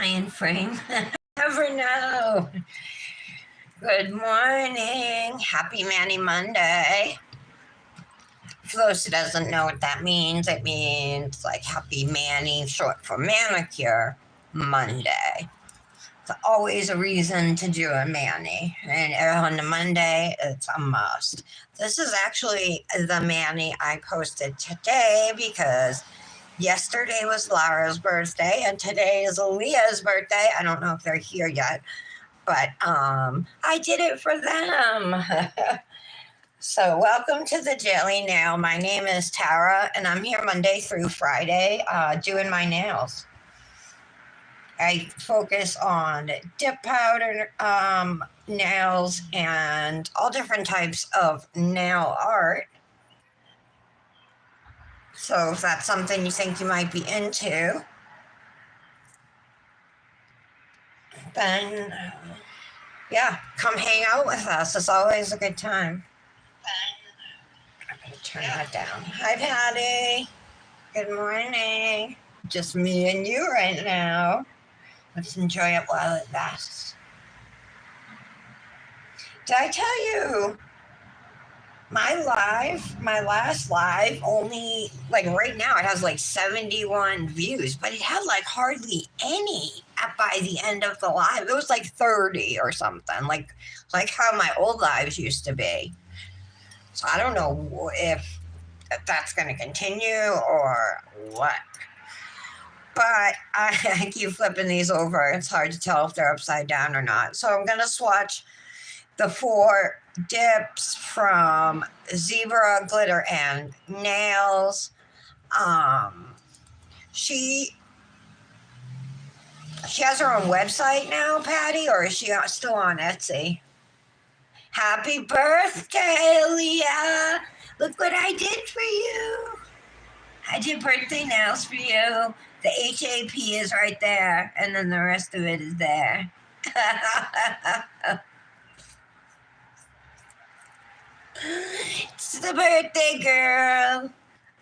mind frame. Never know. Good morning. Happy Manny Monday. For those who doesn't know what that means, it means like Happy Manny, short for manicure, Monday. It's always a reason to do a mani, and on the Monday, it's a must. This is actually the mani I posted today because yesterday was Lara's birthday and today is Aaliyah's birthday. I don't know if they're here yet, but I did it for them. So welcome to the Daily Nail. My name is Tara and I'm here Monday through Friday doing my nails. I focus on dip powder nails and all different types of nail art. So if that's something you think you might be into, then yeah, come hang out with us. It's always a good time. I'm going to turn that down. Hi, Patty. Good morning. Just me and you right now. Let's enjoy it while it lasts. Did I tell you my last live only, like right now it has like 71 views, but it had like hardly any by the end of the live. It was like 30 or something, like how my old lives used to be. So I don't know if that's going to continue or what. But I keep flipping these over. It's hard to tell if they're upside down or not. So I'm going to swatch the 4 dips from Zebra Glitter and Nails. She has her own website now, Patty, or is she still on Etsy? Happy birthday, Leah! Look what I did for you. I did birthday nails for you. The HAP is right there, and then the rest of it is there. It's the birthday girl.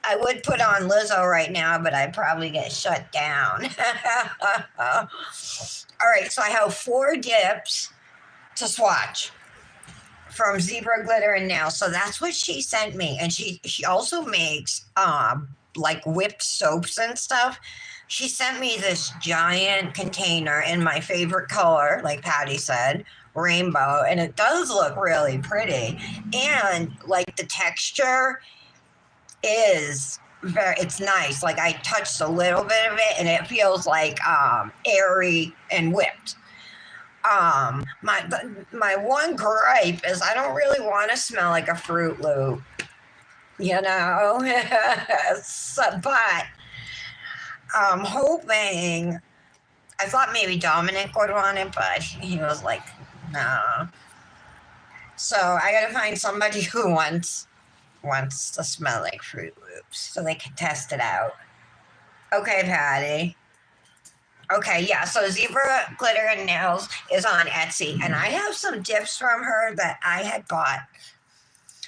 I would put on Lizzo right now, but I'd probably get shut down. All right, so I have 4 dips to swatch from Zebra Glitter and Nails. So that's what she sent me. And she also makes like whipped soaps and stuff. She sent me this giant container in my favorite color, like Patty said, rainbow, and it does look really pretty. And like the texture is it's nice. Like I touched a little bit of it and it feels like airy and whipped. My one gripe is I don't really want to smell like a Fruit Loop, you know. But I'm hoping. I thought maybe Dominic would want it, but he was like, "No." So I gotta find somebody who wants to smell like Fruit Loops so they can test it out. Okay, Patty. Okay, yeah, so Zebra Glitter and Nails is on Etsy, and I have some dips from her that I had bought.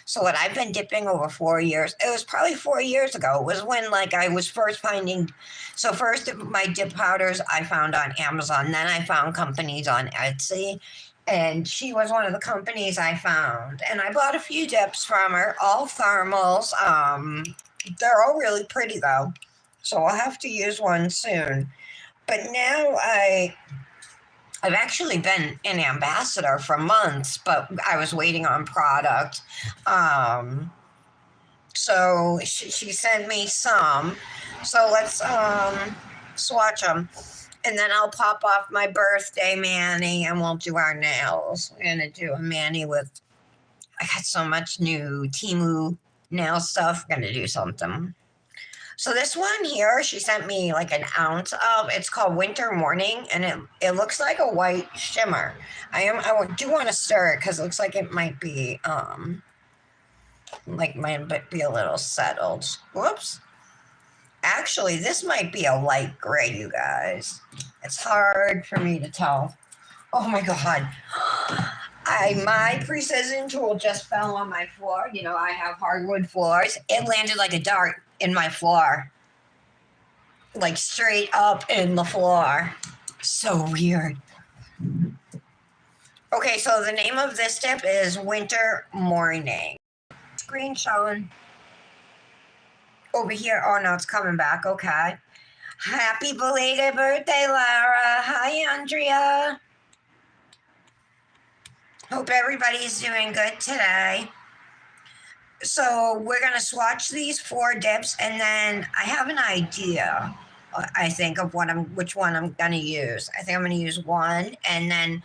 So what I've been dipping over 4 years, it was probably 4 years ago, it was when like I was first finding, so first my dip powders I found on Amazon, then I found companies on Etsy, and she was one of the companies I found. And I bought a few dips from her, all thermals. They're all really pretty though, so I'll have to use one soon. But now I've actually been an ambassador for months, but I was waiting on product. So she sent me some. So let's swatch them. And then I'll pop off my birthday mani and we'll do our nails. We're going to do a mani with, I got so much new Temu nail stuff. We're going to do something. So this one here, she sent me like an ounce of. It's called Winter Morning, and it looks like a white shimmer. I do want to stir it because it looks like it might be might be a little settled. Whoops. Actually, this might be a light gray, you guys. It's hard for me to tell. Oh my God. My precision tool just fell on my floor. You know, I have hardwood floors. It landed like a dart in my floor. Like straight up in the floor. So weird. Okay, so the name of this dip is Winter Morning. Screen showing over here. Oh no, it's coming back. Okay. Happy belated birthday, Lara. Hi, Andrea. Hope everybody's doing good today. So we're gonna swatch these 4 dips, and then I have an idea. I think of which one I'm gonna use. I think I'm gonna use one, and then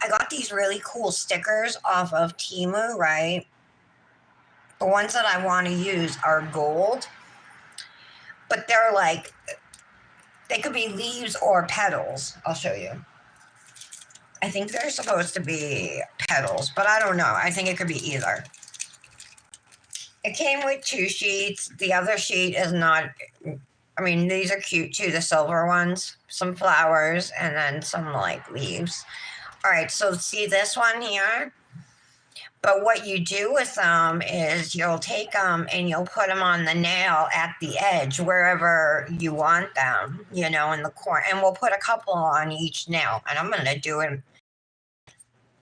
I got these really cool stickers off of Temu, right? The ones that I want to use are gold, but they're like, they could be leaves or petals. I'll show you. I think they're supposed to be petals, but I don't know. I think it could be either. It came with 2 sheets. The other sheet is not, I mean, these are cute too, the silver ones. Some flowers and then some like leaves. All right, so see this one here? But what you do with them is you'll take them and you'll put them on the nail at the edge, wherever you want them, you know, in the corner. And we'll put a couple on each nail. And I'm going to do it.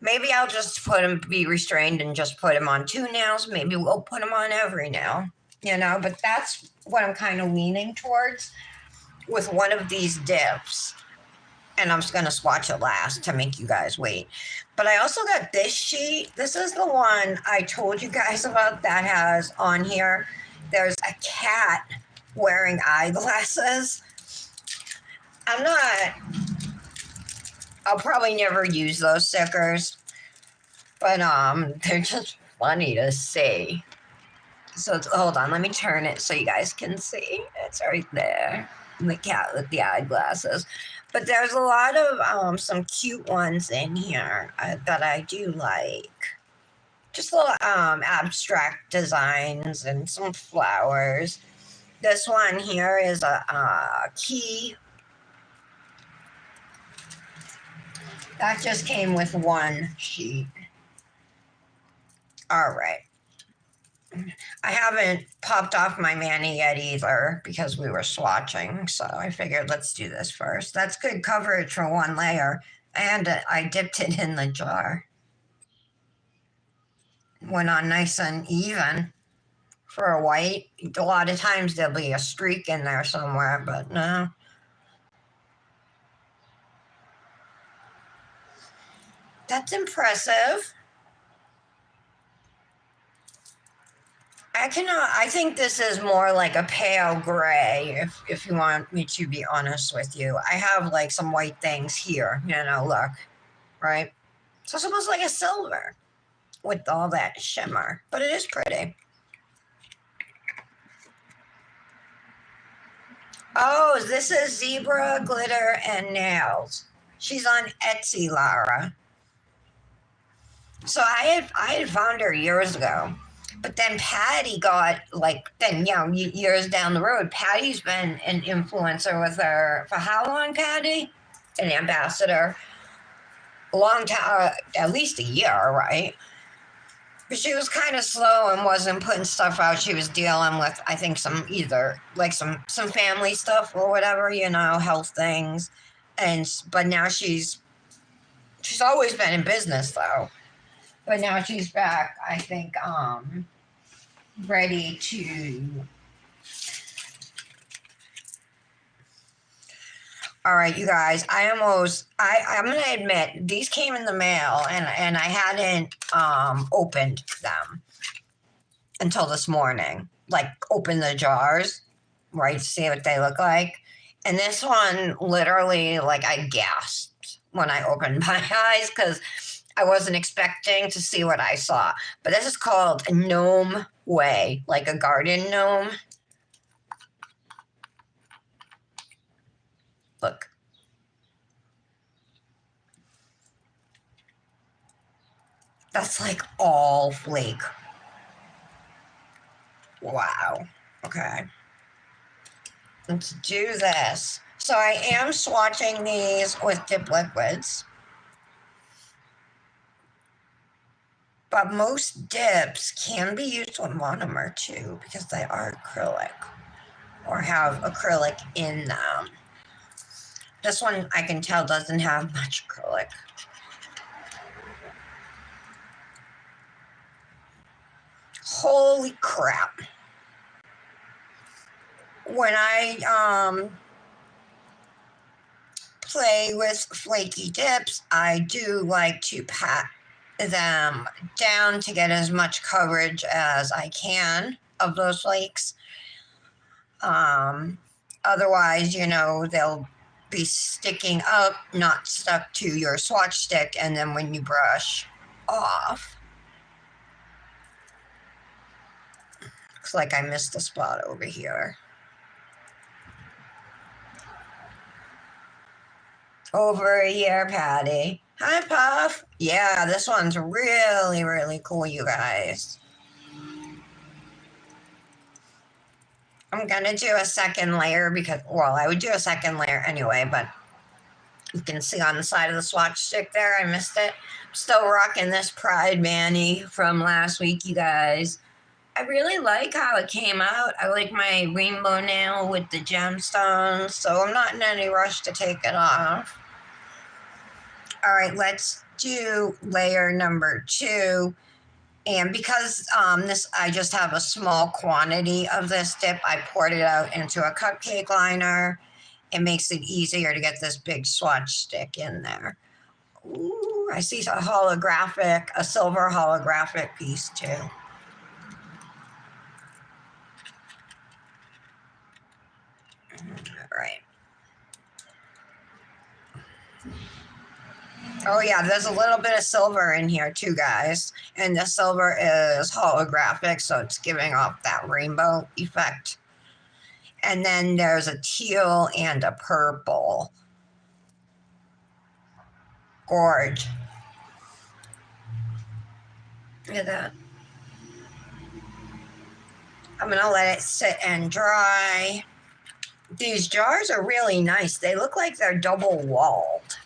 Maybe I'll just put them, be restrained and just put them on 2 nails. Maybe we'll put them on every nail, you know, but that's what I'm kind of leaning towards with one of these dips. And I'm just going to swatch it last to make you guys wait. But I also got this sheet. This is the one I told you guys about that has on here. There's a cat wearing eyeglasses. I'll probably never use those stickers, but they're just funny to see. So hold on, let me turn it so you guys can see. It's right there, the cat with the eyeglasses. But there's a lot of some cute ones in here that I do like. Just little abstract designs and some flowers. This one here is a key. That just came with 1 sheet. All right. I haven't popped off my mani yet either because we were swatching. So I figured let's do this first. That's good coverage for 1 layer. And I dipped it in the jar. Went on nice and even for a white. A lot of times there'll be a streak in there somewhere, but no. That's impressive. I think this is more like a pale gray, if you want me to be honest with you. I have like some white things here, you know, look, right? So it's almost like a silver with all that shimmer, but it is pretty. Oh, this is Zebra Glitter and Nails. She's on Etsy, Lara. So I had found her years ago. But then Patty got years down the road, Patty's been an influencer with her for how long, Patty? An ambassador. A long time, at least a year, right? But she was kind of slow and wasn't putting stuff out. She was dealing with, I think, some family stuff or whatever, you know, health things. But now she's always been in business though. But now she's back, I think, ready to. All right, you guys, I'm going to admit, these came in the mail, and I hadn't opened them until this morning. Like, open the jars, right, to see what they look like. And this one, literally, like, I gasped when I opened my eyes, because I wasn't expecting to see what I saw. But this is called Gnome Way, like a garden gnome. Look. That's like all flake. Wow. Okay. Let's do this. So I am swatching these with dip liquids. But most dips can be used with monomer too, because they are acrylic or have acrylic in them. This one I can tell doesn't have much acrylic. Holy crap. When I play with flaky dips, I do like to pat them down to get as much coverage as I can of those flakes. Otherwise, you know, they'll be sticking up, not stuck to your swatch stick, and then when you brush off, looks like I missed a spot over here. Over a year, Patty. Hi, Puff. Yeah, this one's really, really cool, you guys. I'm gonna do a second layer because, well, I would do a second layer anyway, but you can see on the side of the swatch stick there, I missed it. I'm still rocking this Pride Mani from last week, you guys. I really like how it came out. I like my rainbow nail with the gemstones, so I'm not in any rush to take it off. All right, let's do layer number 2. And because this, I just have a small quantity of this dip, I poured it out into a cupcake liner. It makes it easier to get this big swatch stick in there. Ooh, I see a silver holographic piece too. All right. Oh yeah, there's a little bit of silver in here too, guys. And the silver is holographic, so it's giving off that rainbow effect. And then there's a teal and a purple. Gorge. Look at that. I'm gonna let it sit and dry. These jars are really nice. They look like they're double walled.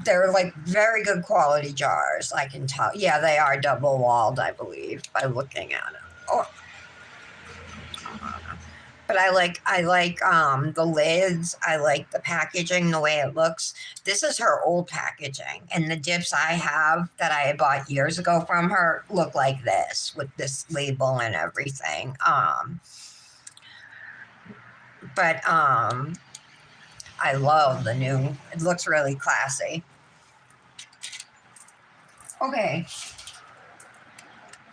They're like very good quality jars, I can tell. Yeah, they are double walled, I believe, by looking at it. Oh. But I like the lids. I like the packaging, the way it looks. This is her old packaging, and the dips I have that I bought years ago from her look like this with this label and everything. But I love the new. It looks really classy. Okay.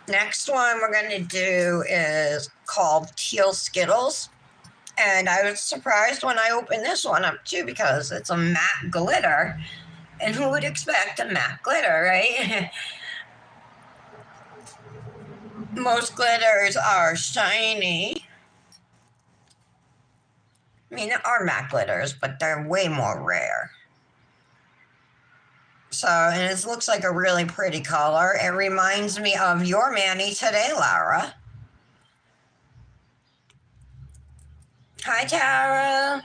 Next one we're going to do is called Teal Skittles. And I was surprised when I opened this one up too because it's a matte glitter. And who would expect a matte glitter, right? Most glitters are shiny. I mean, there are matte glitters, but they're way more rare. So, and it looks like a really pretty color. It reminds me of your mani today, Laura. Hi, Tara.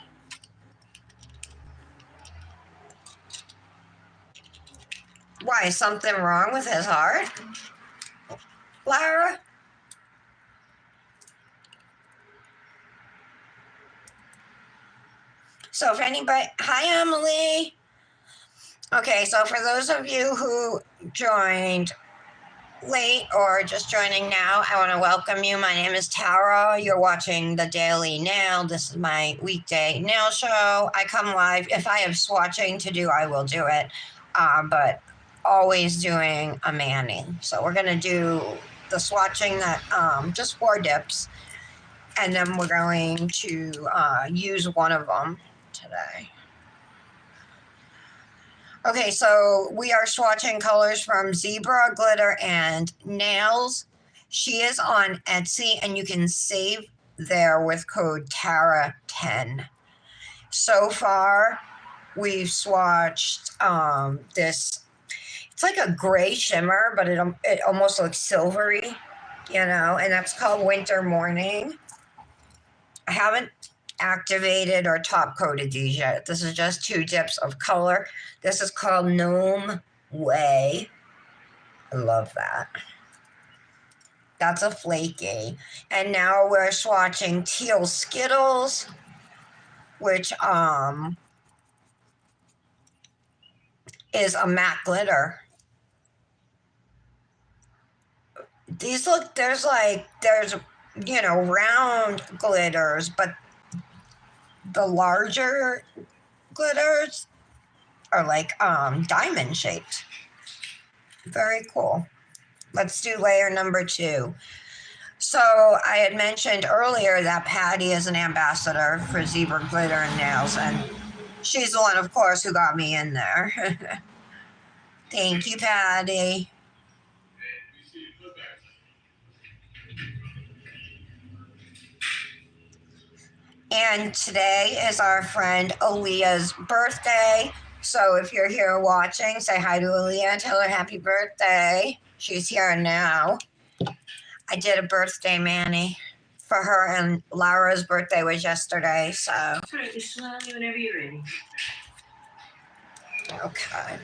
Why, is something wrong with his heart? Laura? So if anybody, hi, Emily. Okay, so for those of you who joined late or just joining now, I want to welcome you. My name is Tara. You're watching The Daily Nail. This is my weekday nail show. I come live. If I have swatching to do, I will do it, but always doing a mani. So we're going to do the swatching that just 4 dips, and then we're going to use one of them today. Okay, so we are swatching colors from Zebra, Glitter, and Nails. She is on Etsy, and you can save there with code TARA10. So far, we've swatched this. It's like a gray shimmer, but it almost looks silvery, you know, and that's called Winter Morning. I haven't activated or top coated these yet. This is just 2 dips of color. This is called Gnome Way. I love that. That's a flaky. And now we're swatching teal Skittles, which is a matte glitter. These look, there's round glitters, but the larger glitters are like diamond shaped. Very cool. Let's do layer number 2. So I had mentioned earlier that Patty is an ambassador for Zebra Glitter and Nails, and she's the one, of course, who got me in there. Thank you, Patty. And today is our friend Aaliyah's birthday. So if you're here watching, say hi to Aaliyah, tell her happy birthday. She's here now. I did a birthday mani for her, and Laura's birthday was yesterday, so. Sorry, just smile me whenever you're ready. Okay.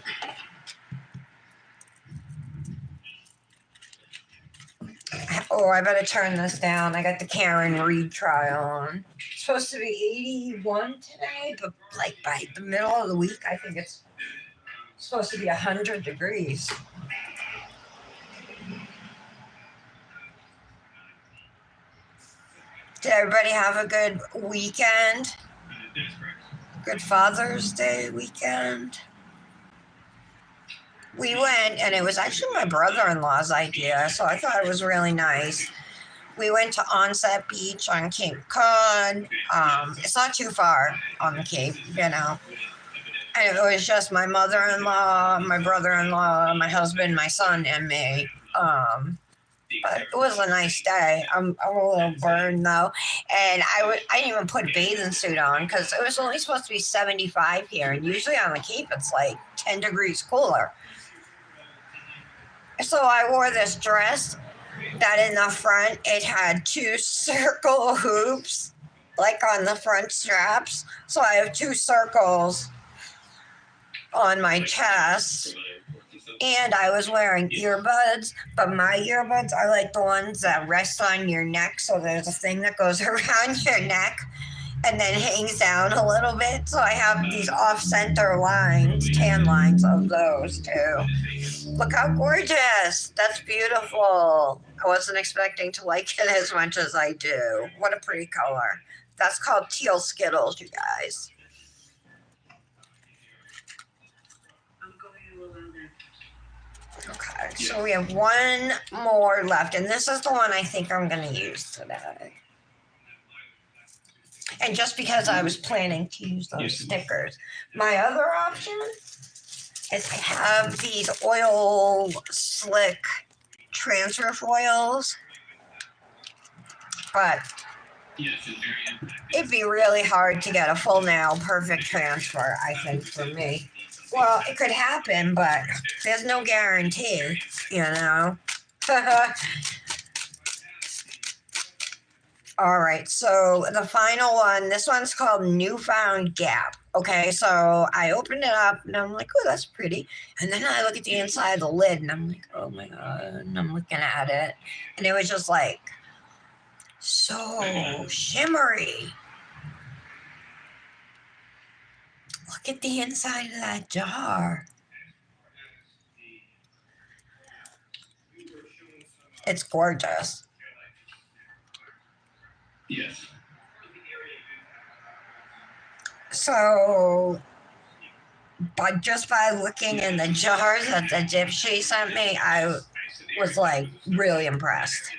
Oh, I better turn this down. I got the Karen Reed trial on. It's supposed to be 81 today, but like by the middle of the week, I think it's supposed to be 100 degrees. Did everybody have a good weekend? Good Father's Day weekend? We went, and it was actually my brother-in-law's idea, so I thought it was really nice. We went to Onset Beach on Cape Cod. It's not too far on the Cape, And it was just my mother-in-law, my brother-in-law, my husband, my son, and me. But it was a nice day. I'm a little burned though, and I didn't even put a bathing suit on because it was only supposed to be 75 here, and usually on the Cape it's like 10 degrees cooler. So I wore this dress that in the front it had 2 circle hoops, like on the front straps. So I have 2 circles on my chest. And I was wearing earbuds, but my earbuds are like the ones that rest on your neck. So there's a thing that goes around your neck and then hangs down a little bit. So I have these off-center lines, tan lines of those too. Look how gorgeous. That's beautiful. I wasn't expecting to like it as much as I do. What a pretty color. That's called teal Skittles, you guys. Okay, so we have one more left, and this is the one I think I'm going to use today. And just because I was planning to use those stickers. My other option is I have these oil slick transfer foils, but it'd be really hard to get a full nail perfect transfer, I think, for me. Well, it could happen, but there's no guarantee, All right, so the final one, this one's called Newfound Gap. Okay, so I opened it up, and I'm like, oh, that's pretty. And then I look at the inside of the lid, and I'm like, oh, my God. And I'm looking at it, and it was just like so shimmery. Look at the inside of that jar. It's gorgeous. Yes. So, but just by looking in the jars that the gypsy sent me, I was like really impressed.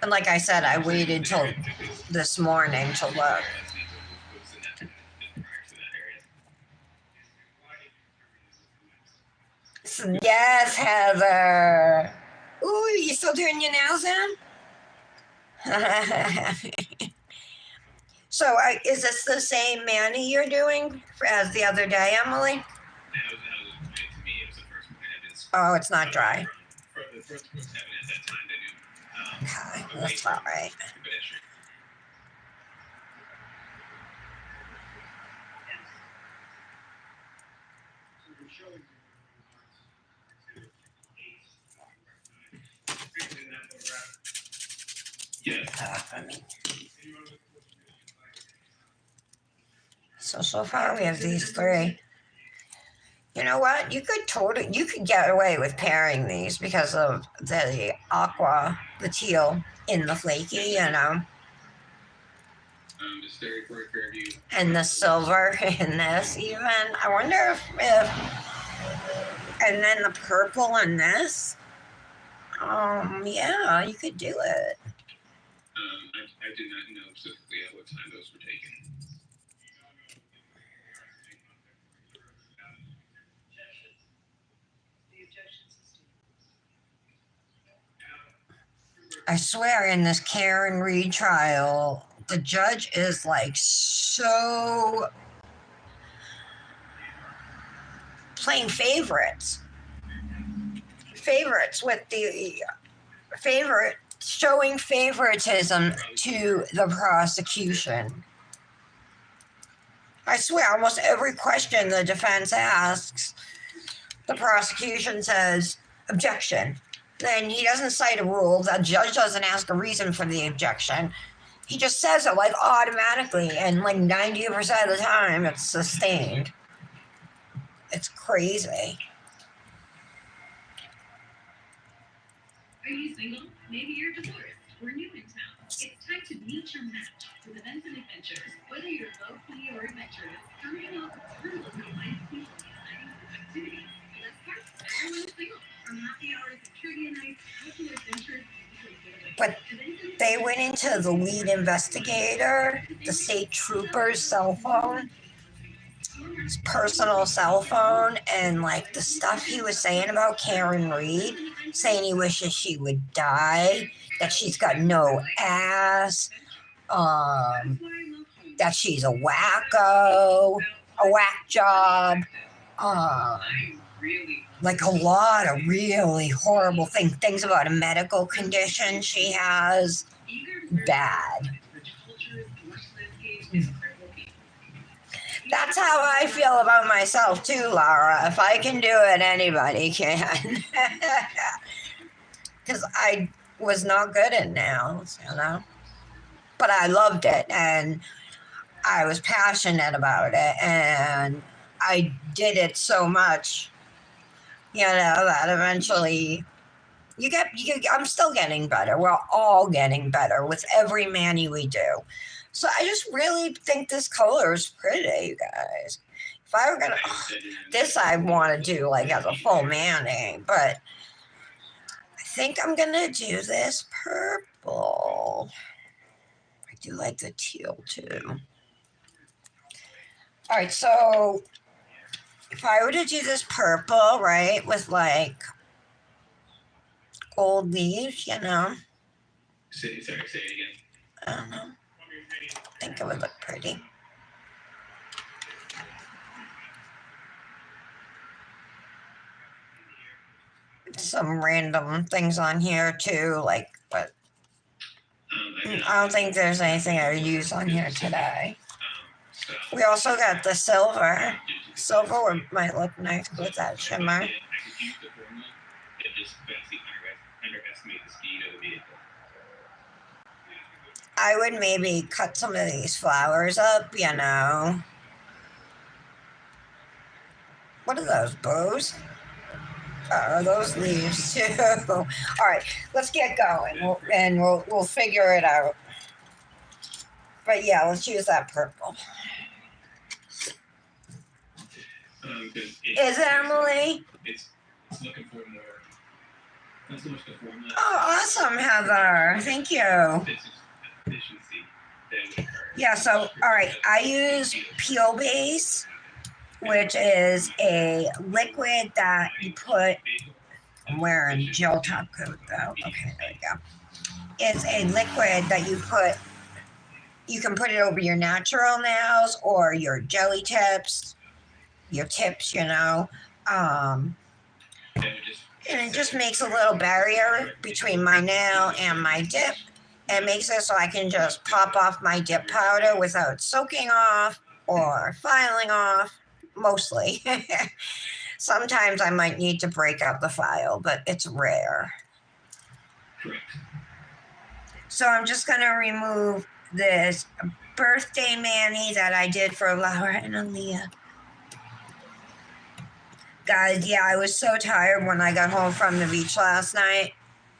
And like I said, I waited till this morning to look. Yes, Heather. Ooh, you still doing your nails in? So, is this the same mani you're doing as the other day, Emily? Oh, it's not dry. Okay, that's all right. I mean, so far we have these three. You know what? You could get away with pairing these because of the aqua, the teal in the flaky, and the silver in this even. I wonder and then the purple in this. Yeah, you could do it. I did not know specifically at what time those were taken. I swear in this Karen Reed trial, the judge is like so playing favorites. Favorites with the favorite showing favoritism to the prosecution. I swear, almost every question the defense asks, the prosecution says, objection. Then he doesn't cite a rule. The judge doesn't ask a reason for the objection. He just says it like automatically, and like 90% of the time it's sustained. It's crazy. Are you single? Maybe you're divorced. We're new in town. It's time to meet your match with events and adventures. Whether you're low-key or adventurous, come hang out with tons of new-minded people and exciting activities. Let's start. Everyone's single. From happy hours to trivia nights, out to adventures. But they went into the lead investigator, the state trooper's cell phone, his personal cell phone, and like the stuff he was saying about Karen Reed, saying he wishes she would die, that she's got no ass, that she's a wacko, a whack job, like a lot of really horrible things about a medical condition she has. Bad. That's how I feel about myself too, Laura. If I can do it, anybody can. Because I was not good at nails, But I loved it, and I was passionate about it, and I did it so much, that eventually I'm still getting better. We're all getting better with every mani we do. So I just really think this color is pretty, you guys. If I were gonna, this I want to do like as a full mani, but I think I'm gonna do this purple. I do like the teal too. All right, so if I were to do this purple, right, with like gold leaves, Sorry, say it again. I don't know. I think it would look pretty. Some random things on here too, but I don't think there's anything I would use on here today. We also got the silver. Silver might look nice with that shimmer. I would maybe cut some of these flowers up, What are those, bows? Are those leaves too? All right, let's get going, we'll figure it out. But yeah, let's use that purple. Is it, Emily? It's looking for more. Not so much the formula. Oh, awesome, Heather. Thank you. Yeah, so, all right, I use Peel Base, which is a liquid that you put, I'm wearing gel top coat though. Okay, there we go. It's a liquid that you can put it over your natural nails or your jelly tips, your tips, and it just makes a little barrier between my nail and my dip. And makes it so I can just pop off my dip powder without soaking off or filing off, mostly. Sometimes I might need to break up the file, but it's rare. Correct. So I'm just gonna remove this birthday mani that I did for Laura and Aaliyah. Guys, yeah, I was so tired when I got home from the beach last night.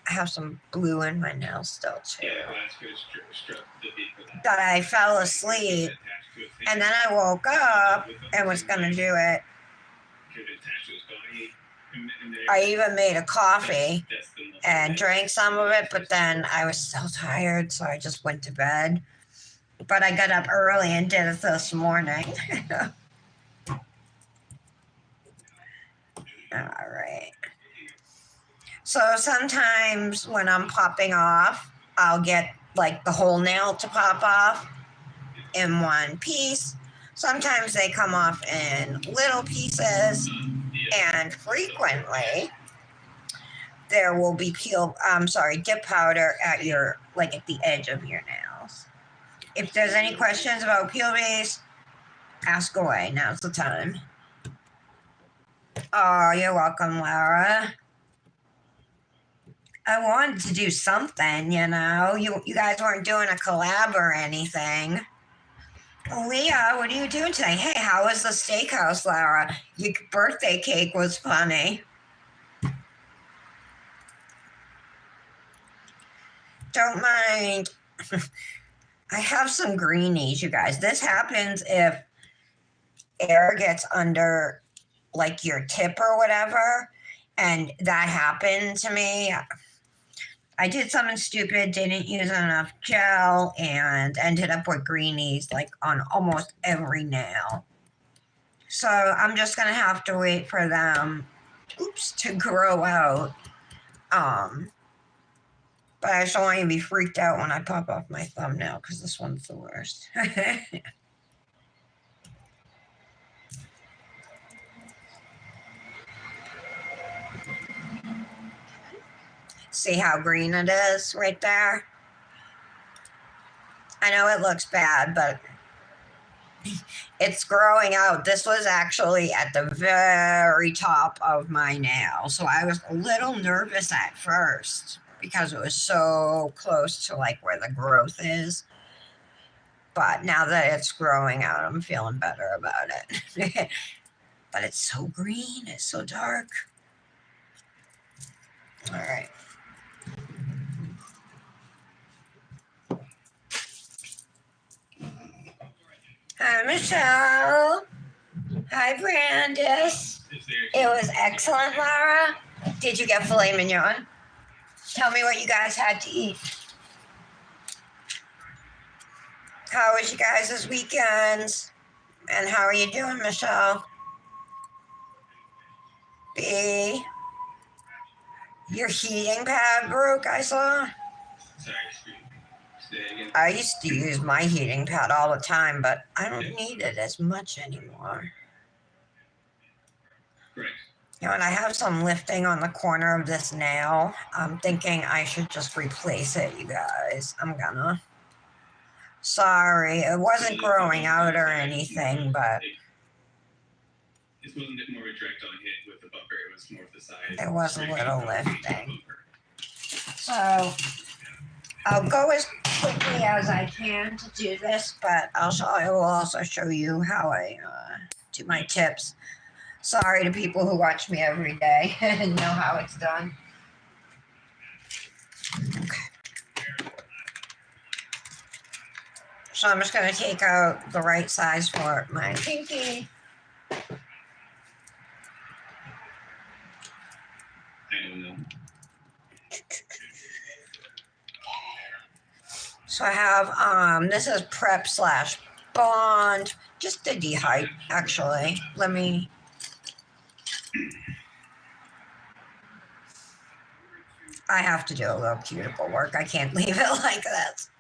I have some blue in my nails still too. Yeah, Alaska struck the beat for that. That I fell asleep and then I woke up and was gonna do it. I even made a coffee and drank some of it, but then I was so tired, so I just went to bed. But I got up early and did it this morning. All right. So sometimes when I'm popping off, I'll get like the whole nail to pop off in one piece. Sometimes they come off in little pieces, and frequently there will be dip powder at at the edge of your nails. If there's any questions about peel base, ask away. Now's the time. Oh, you're welcome, Laura. I wanted to do something, you know. You guys weren't doing a collab or anything. Leah, what are you doing today? Hey, how was the steakhouse, Laura? Your birthday cake was funny. Don't mind. I have some greenies, you guys. This happens if air gets under like your tip or whatever. And that happened to me. I did something stupid, didn't use enough gel, and ended up with greenies like on almost every nail. So I'm just gonna have to wait for them, to grow out. But I just don't want you to be freaked out when I pop off my thumbnail because this one's the worst. See how green it is right there? I know it looks bad, but it's growing out. This was actually at the very top of my nail. So I was a little nervous at first because it was so close to like where the growth is. But now that it's growing out, I'm feeling better about it. But it's so green, it's so dark. All right. Hi, Michelle. Hi, Brandis. It was excellent, Laura. Did you get filet mignon? Tell me what you guys had to eat. How was you guys' weekends? And how are you doing, Michelle? B. Your heating pad broke, I saw. I used to use my heating pad all the time, but I don't need it as much anymore. You know, and I have some lifting on the corner of this nail. I'm thinking I should just replace it, you guys. I'm gonna. Sorry, it wasn't growing out or anything, but This wasn't more of a direct on hit with the bumper, it was more of the side. there was a little lifting. So I'll go as quickly as I can to do this, but I will also show you how I do my tips. Sorry to people who watch me every day and know how it's done. Okay. So I'm just going to take out the right size for my pinky. I don't know. So I have, this is prep / bond, just a dehydrate, actually. I have to do a little cuticle work. I can't leave it like this.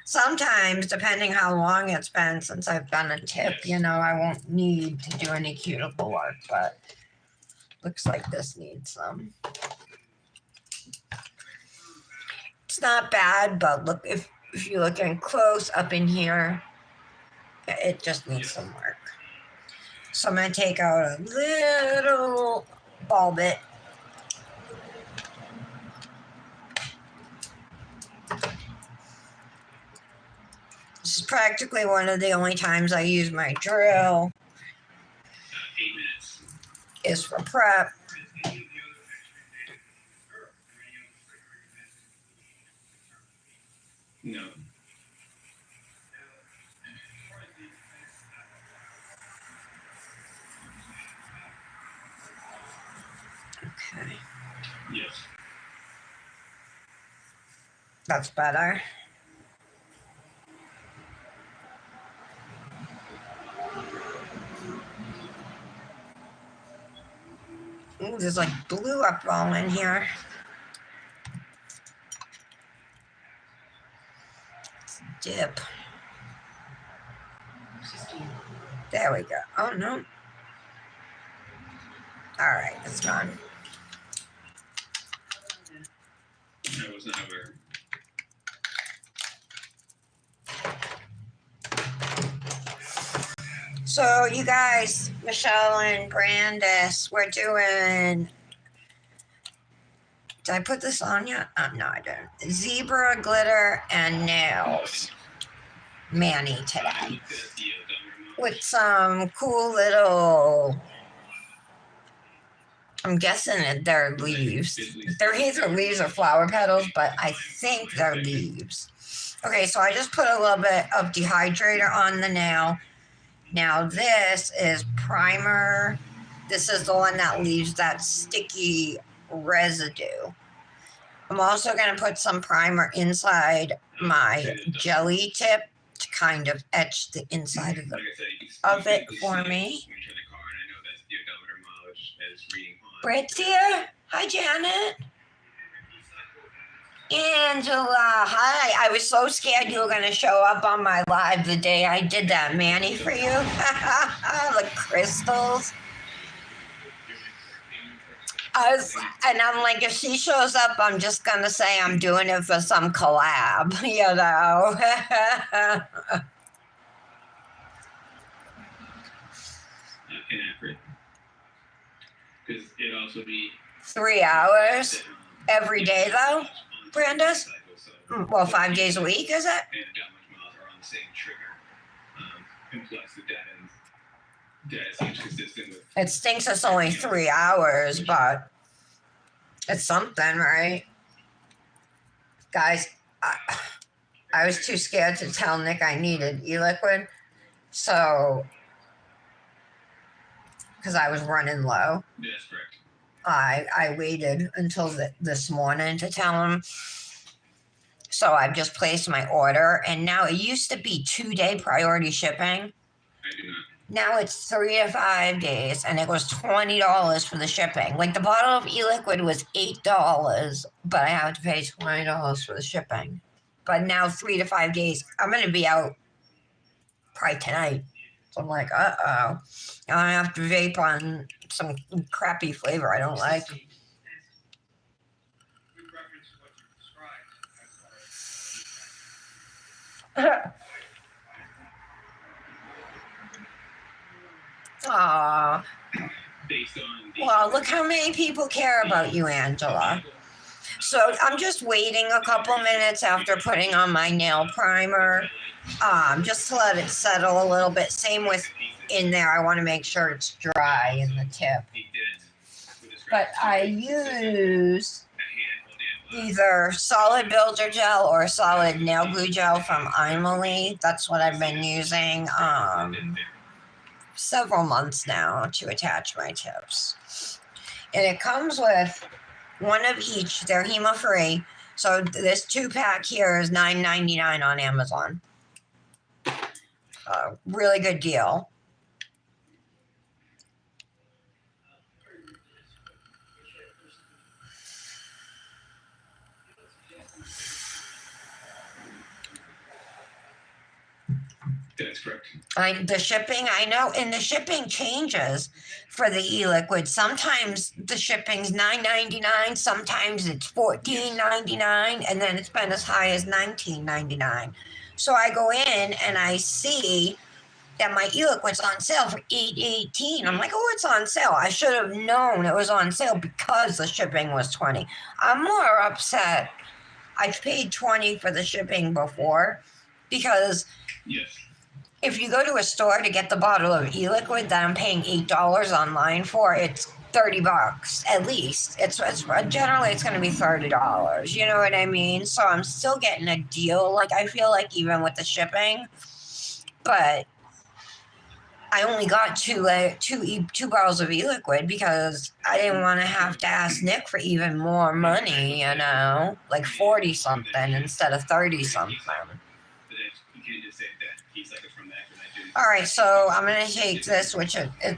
Sometimes, depending how long it's been since I've done a tip, you know, I won't need to do any cuticle work, but looks like this needs some. It's not bad, but look, if you're looking close up in here, it just needs some work. So I'm going to take out a little ball bit. practically one of the only times I use my drill 8 minutes. is for prep. No. Okay, Yes. that's better. Ooh, there's like blue up all in here. Dip. There we go. Oh no. All right, it's gone. I was not aware. So you guys, Michelle and Brandis, we're doing. Did I put this on yet? No, I didn't. Zebra glitter and nails. Manny today. I looked at the odometer With some cool little. I'm guessing that they're leaves. They're either leaves or flower petals, but I think they're leaves. Okay, so I just put a little bit of dehydrator on the nail. Now this is primer. This is the one that leaves that sticky residue. I'm also going to put some primer inside my jelly tip to kind of etch the inside of, of it for me. Britsia, hi Janet. Angela, hi. I was so scared you were going to show up on my live the day I did that Manny for you. The crystals. And I'm like, if she shows up, I'm just going to say I'm doing it for some collab, you know. Inaccurate. Because it also be 3 hours every day, though, Brandis? Well, 5 days a week, is it? And that much miles are on the same trigger. And plus the data seems consistent with. It stinks it's only 3 hours, but it's something, right? Guys, I was too scared to tell Nick I needed e-liquid, so, because I was running low. That's correct. I waited until this morning to tell him. So I've just placed my order, and now it used to be 2-day priority shipping. I do not. Now it's 3 to 5 days, and it was $20 for the shipping. Like the bottle of e-liquid was $8, but I have to pay $20 for the shipping. But now 3 to 5 days, I'm gonna be out probably tonight. So I'm like, I'm gonna have to vape on some crappy flavor I don't like. Aw. Well, look how many people care about you, Angela. So I'm just waiting a couple minutes after putting on my nail primer, just to let it settle a little bit. Same with in there. I want to make sure it's dry in the tip. But I use either solid builder gel or solid nail glue gel from Emily. That's what I've been using several months now to attach my tips. And it comes with one of each. They're HEMA-free. So this 2-pack here is $9.99 on Amazon. Really good deal. That's correct. The shipping, I know, and the shipping changes for the e-liquid. Sometimes the shipping's $9.99, sometimes it's $14.99, and then it's been as high as $19.99. So I go in and I see that my e-liquid's on sale for $8.18. I'm like, oh, it's on sale. I should have known it was on sale because the shipping was $20. I'm more upset. I've paid $20 for the shipping before, because Yes. if you go to a store to get the bottle of e-liquid that I'm paying $8 online for, it's $30 at least. It's generally it's going to be $30. You know what I mean? So I'm still getting a deal. Like I feel like even with the shipping, but I only got two bottles of e-liquid because I didn't want to have to ask Nick for even more money. You know, like 40 something instead of 30 something. You can't just say that he's like from that. All right, so I'm gonna take this,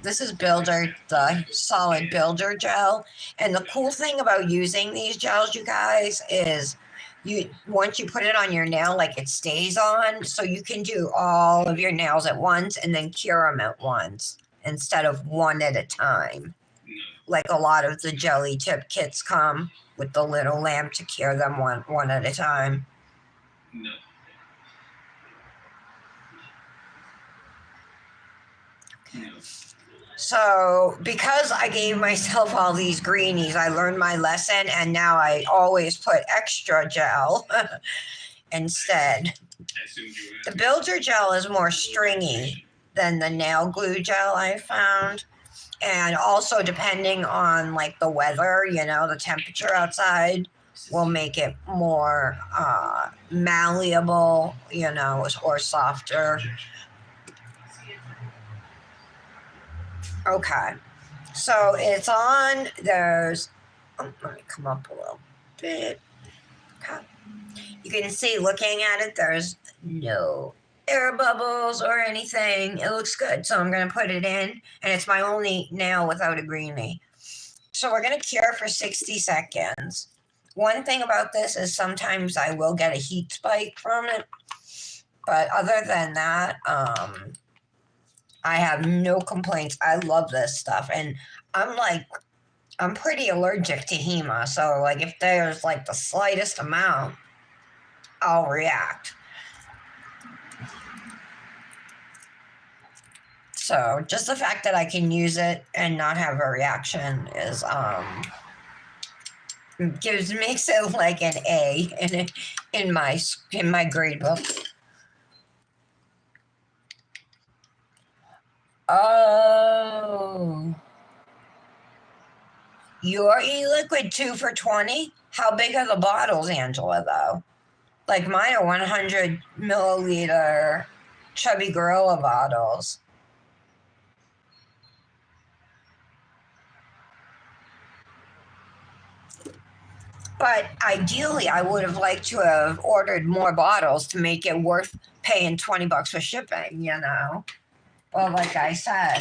this is Builder, the solid Builder gel, and the cool thing about using these gels, you guys, is once you put it on your nail, like it stays on, so you can do all of your nails at once and then cure them at once instead of one at a time. Like a lot of the jelly tip kits come with the little lamp to cure them one at a time. No. No. So, because I gave myself all these greenies, I learned my lesson, and now I always put extra gel instead. The Builder gel is more stringy than the nail glue gel I found. And also, depending on like the weather, you know, the temperature outside will make it more malleable, you know, or softer. Okay. So it's on, there's, let me come up a little bit. Okay. You can see looking at it, there's no air bubbles or anything. It looks good. So I'm going to put it in, and it's my only nail without a greenie. So we're going to cure for 60 seconds. One thing about this is sometimes I will get a heat spike from it. But other than that, I have no complaints. I love this stuff. And I'm pretty allergic to HEMA. So, like, if there's, like, the slightest amount, I'll react. So, just the fact that I can use it and not have a reaction is, makes it like an A in my grade book. Oh. Your e-liquid 2 for $20? How big are the bottles, Angela, though? Like mine are 100 milliliter Chubby Gorilla bottles. But ideally, I would have liked to have ordered more bottles to make it worth paying $20 for shipping, you know? Well, like I said,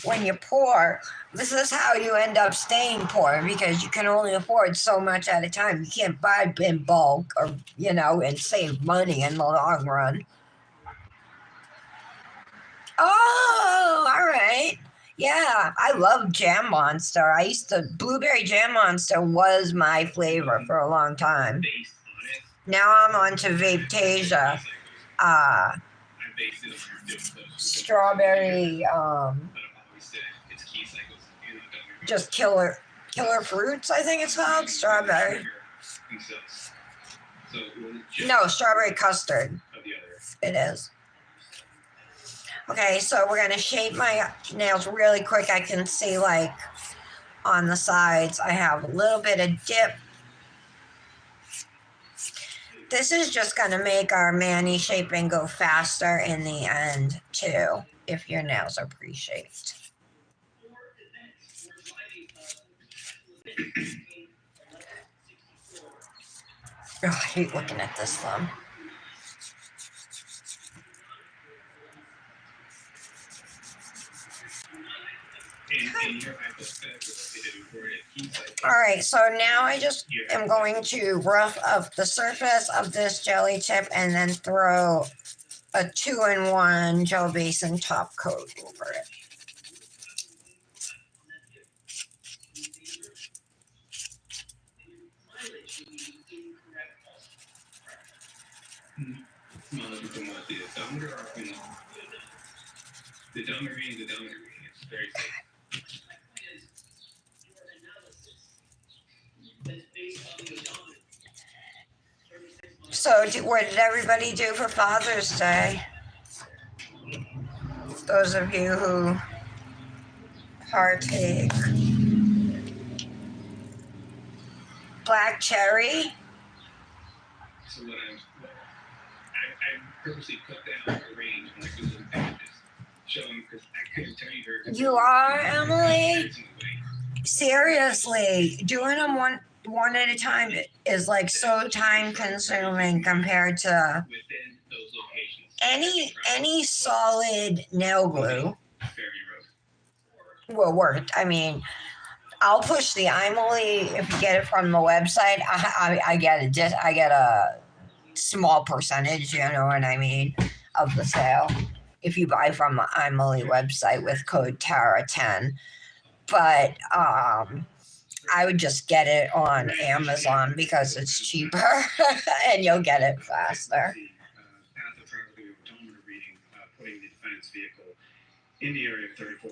when you're poor, this is how you end up staying poor because you can only afford so much at a time. You can't buy in bulk or, you know, and save money in the long run. Oh, all right. Yeah, I love Jam Monster. Blueberry Jam Monster was my flavor for a long time. Now I'm on to Vapetasia. Strawberry, just killer fruits, I think it's called. Strawberry. No, strawberry custard. It is. Okay, so we're going to shape my nails really quick. I can see, like, on the sides, I have a little bit of dip. This is just going to make our mani shaping go faster in the end, too, if your nails are pre-shaped. Oh, I hate looking at this thumb. All right, so now I just am going to rough up the surface of this jelly tip and then throw a 2-in-1 gel basin top coat over it. So, what did everybody do for Father's Day? Those of you who partake. Black cherry? So what I purposely cut down the range when I do little images, showing because I couldn't tell you her. You are, Emily? Seriously, doing them one at a time is like so time consuming compared to Within those locations. any solid nail glue will work. I mean, I'll push the Emily if you get it from the website. I get I get a small percentage, you know what I mean, of the sale if you buy from the Emily website with code Tara10. But I would just get it on Amazon because it's cheaper and you'll get it faster. Putting the defendant's vehicle in the area of 34.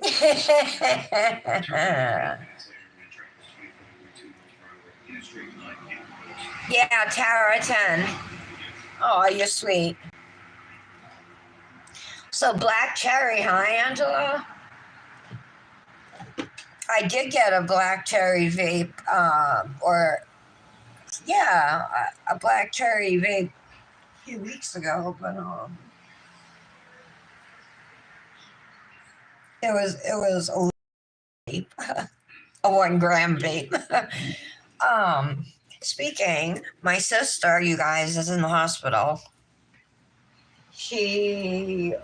Yeah, Tara 10. Oh, you're sweet. So black cherry, huh, Angela? I did get a black cherry vape, a black cherry vape a few weeks ago, but it was a vape, a 1 gram vape. Speaking, my sister, you guys, is in the hospital. She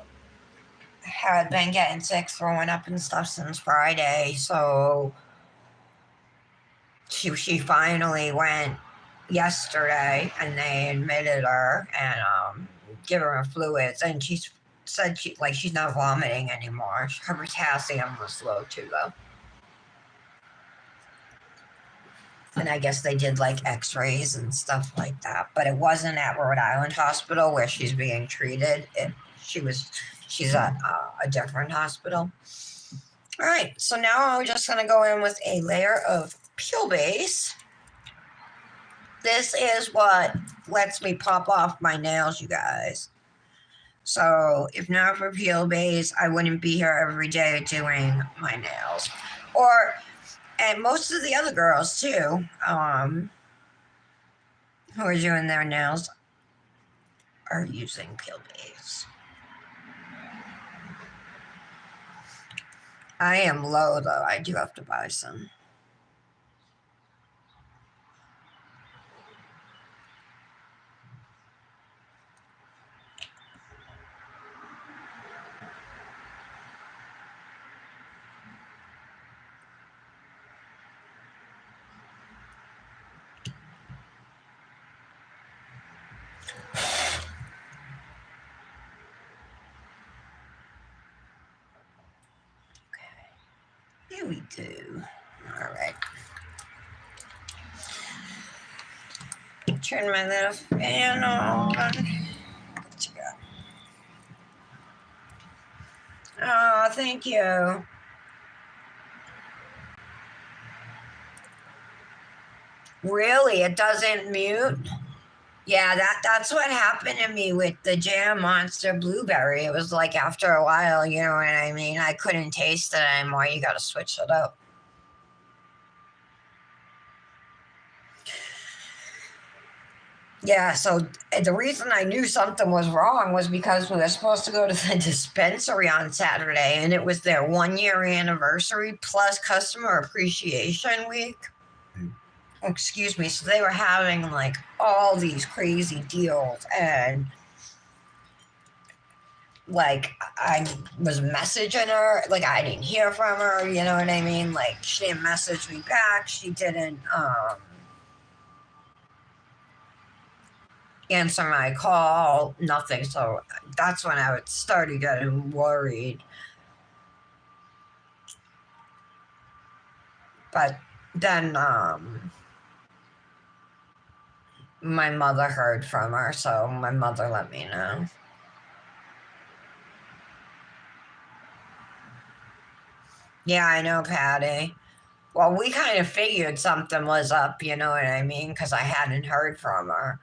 had been getting sick, throwing up and stuff since Friday, so she finally went yesterday, and they admitted her and given her fluids, and she said she's not vomiting anymore. Her potassium was low too, though. And I guess they did like x-rays and stuff like that, but it wasn't at Rhode Island Hospital where she's being treated. She's at a different hospital. All right, so now I'm just gonna go in with a layer of peel base. This is what lets me pop off my nails, you guys. So if not for peel base, I wouldn't be here every day doing my nails. And most of the other girls too, who are doing their nails, are using peel base. I am low though. I do have to buy some. Here we go. All right. Turn my little fan on. What you got? Oh, thank you. Really? It doesn't mute? Yeah, that's what happened to me with the Jam Monster Blueberry. It was like after a while, you know what I mean? I couldn't taste it anymore. You got to switch it up. Yeah, so the reason I knew something was wrong was because we were supposed to go to the dispensary on Saturday, and it was their 1-year anniversary plus customer appreciation week. Excuse me. So they were having like all these crazy deals, and like I was messaging her, like I didn't hear from her, you know what I mean? Like she didn't message me back. She didn't answer my call, nothing. So that's when I started getting worried. But then my mother heard from her, so my mother let me know. Yeah, I know, Patty. Well, we kind of figured something was up, you know what I mean? Because I hadn't heard from her.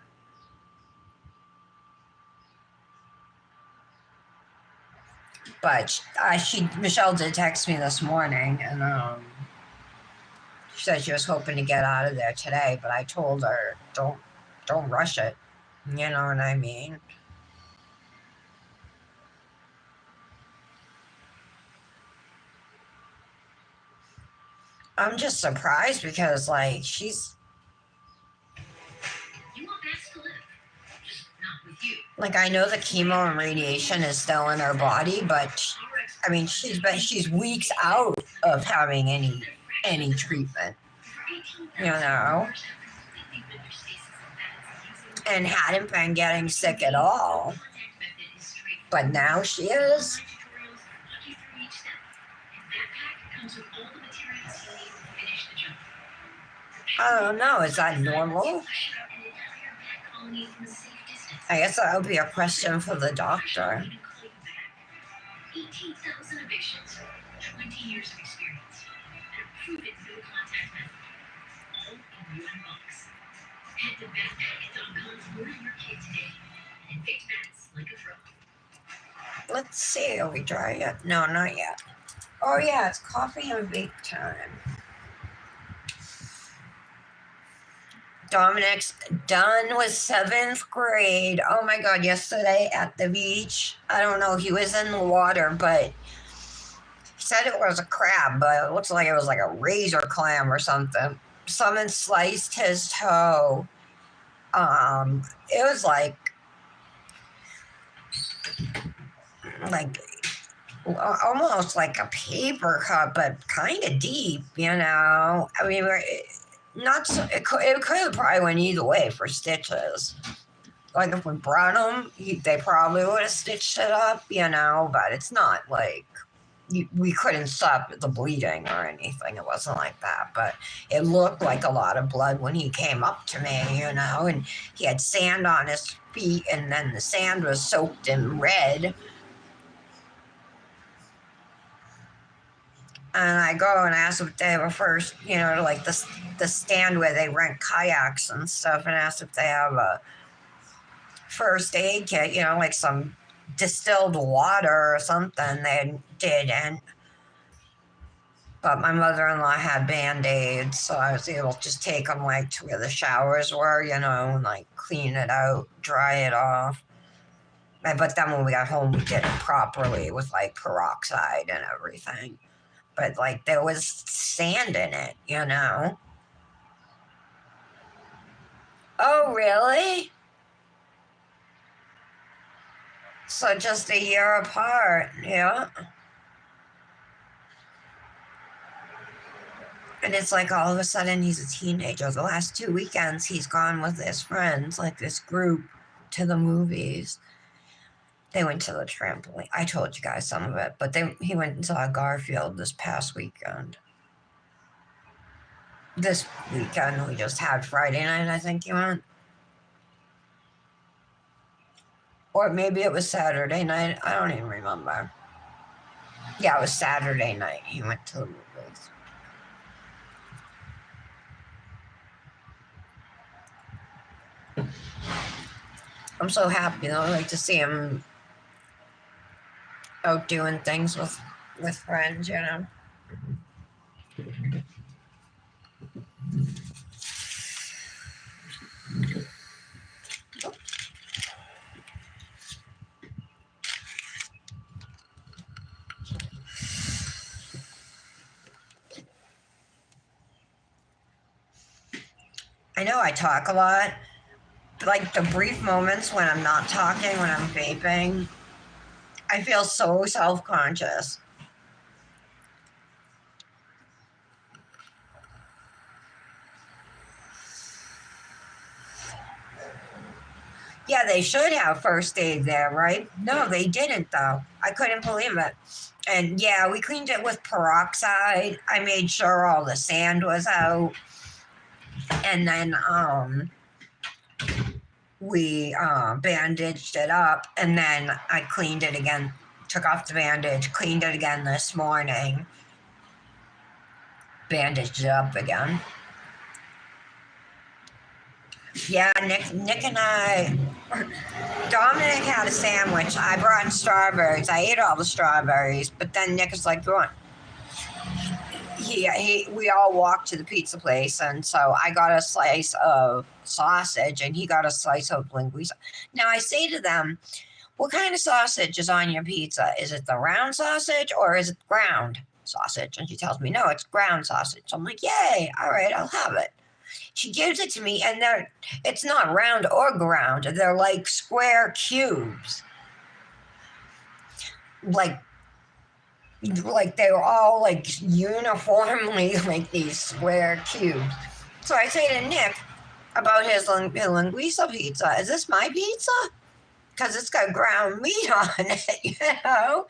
But Michelle did text me this morning, and she said she was hoping to get out of there today. But I told her, don't rush it. You know what I mean? I'm just surprised because, like, she's You want Max to live, just not with you. like, I know the chemo and radiation is still in her body, but I mean, she's weeks out of having any treatment, you know, and hadn't been getting sick at all. But now she is. I don't know. Is that normal? I guess that would be a question for the doctor. 18,000 evictions, 20 years of experience, and a proven no-contact method, all in one box. Head to backpack.com for your kid today and evict bats like a pro. Let's see. Are we dry yet? No, not yet. Oh yeah, it's coffee and vape time. Dominic's done with 7th grade. Oh my God, yesterday at the beach. I don't know, he was in the water, but he said it was a crab, but it looks like it was like a razor clam or something. Someone sliced his toe. It was like almost like a paper cut, but kind of deep, you know. I mean, not so, it could have probably went either way for stitches. Like if we brought them, they probably would have stitched it up, you know. But it's not like we couldn't stop the bleeding or anything. It wasn't like that. But it looked like a lot of blood when he came up to me, you know. And he had sand on his feet, and then the sand was soaked in red. And I go and ask if they have a first, you know, like the stand where they rent kayaks and stuff, and ask if they have a first aid kit, you know, like some distilled water or something. They did, but my mother-in-law had Band-Aids, so I was able to just take them like to where the showers were, you know, and like clean it out, dry it off. But then when we got home, we did it properly with like peroxide and everything. But like there was sand in it, you know. Oh, really? So just a year apart, yeah. And it's like all of a sudden he's a teenager. The last 2 weekends he's gone with his friends, like this group, to the movies. They went to the trampoline. I told you guys some of it, but he went and saw Garfield this past weekend. This weekend we just had Friday night, I think he went. Or maybe it was Saturday night. I don't even remember. Yeah, it was Saturday night he went to the movies. I'm so happy though. I like to see him out doing things with friends, you know. I know I talk a lot. Like the brief moments when I'm not talking, when I'm vaping, I feel so self-conscious. Yeah, they should have first aid there, right? No, they didn't though. I couldn't believe it. And yeah, we cleaned it with peroxide. I made sure all the sand was out. And then we bandaged it up, and then I cleaned it again, took off the bandage, cleaned it again this morning, bandaged it up again. Yeah, Nick and I, Dominic had a sandwich. I brought strawberries. I ate all the strawberries, but then Nick was like, "Go on." We all walked to the pizza place, and so I got a slice of sausage, and he got a slice of linguiça. Now I say to them, "What kind of sausage is on your pizza? Is it the round sausage or is it ground sausage?" And she tells me, "No, it's ground sausage." So I'm like, "Yay! All right, I'll have it." She gives it to me, and it's not round or ground. They're like square cubes, like they were all like uniformly like these square cubes. So I say to Nick about his linguiça pizza, "Is this my pizza? Because it's got ground meat on it, you know?"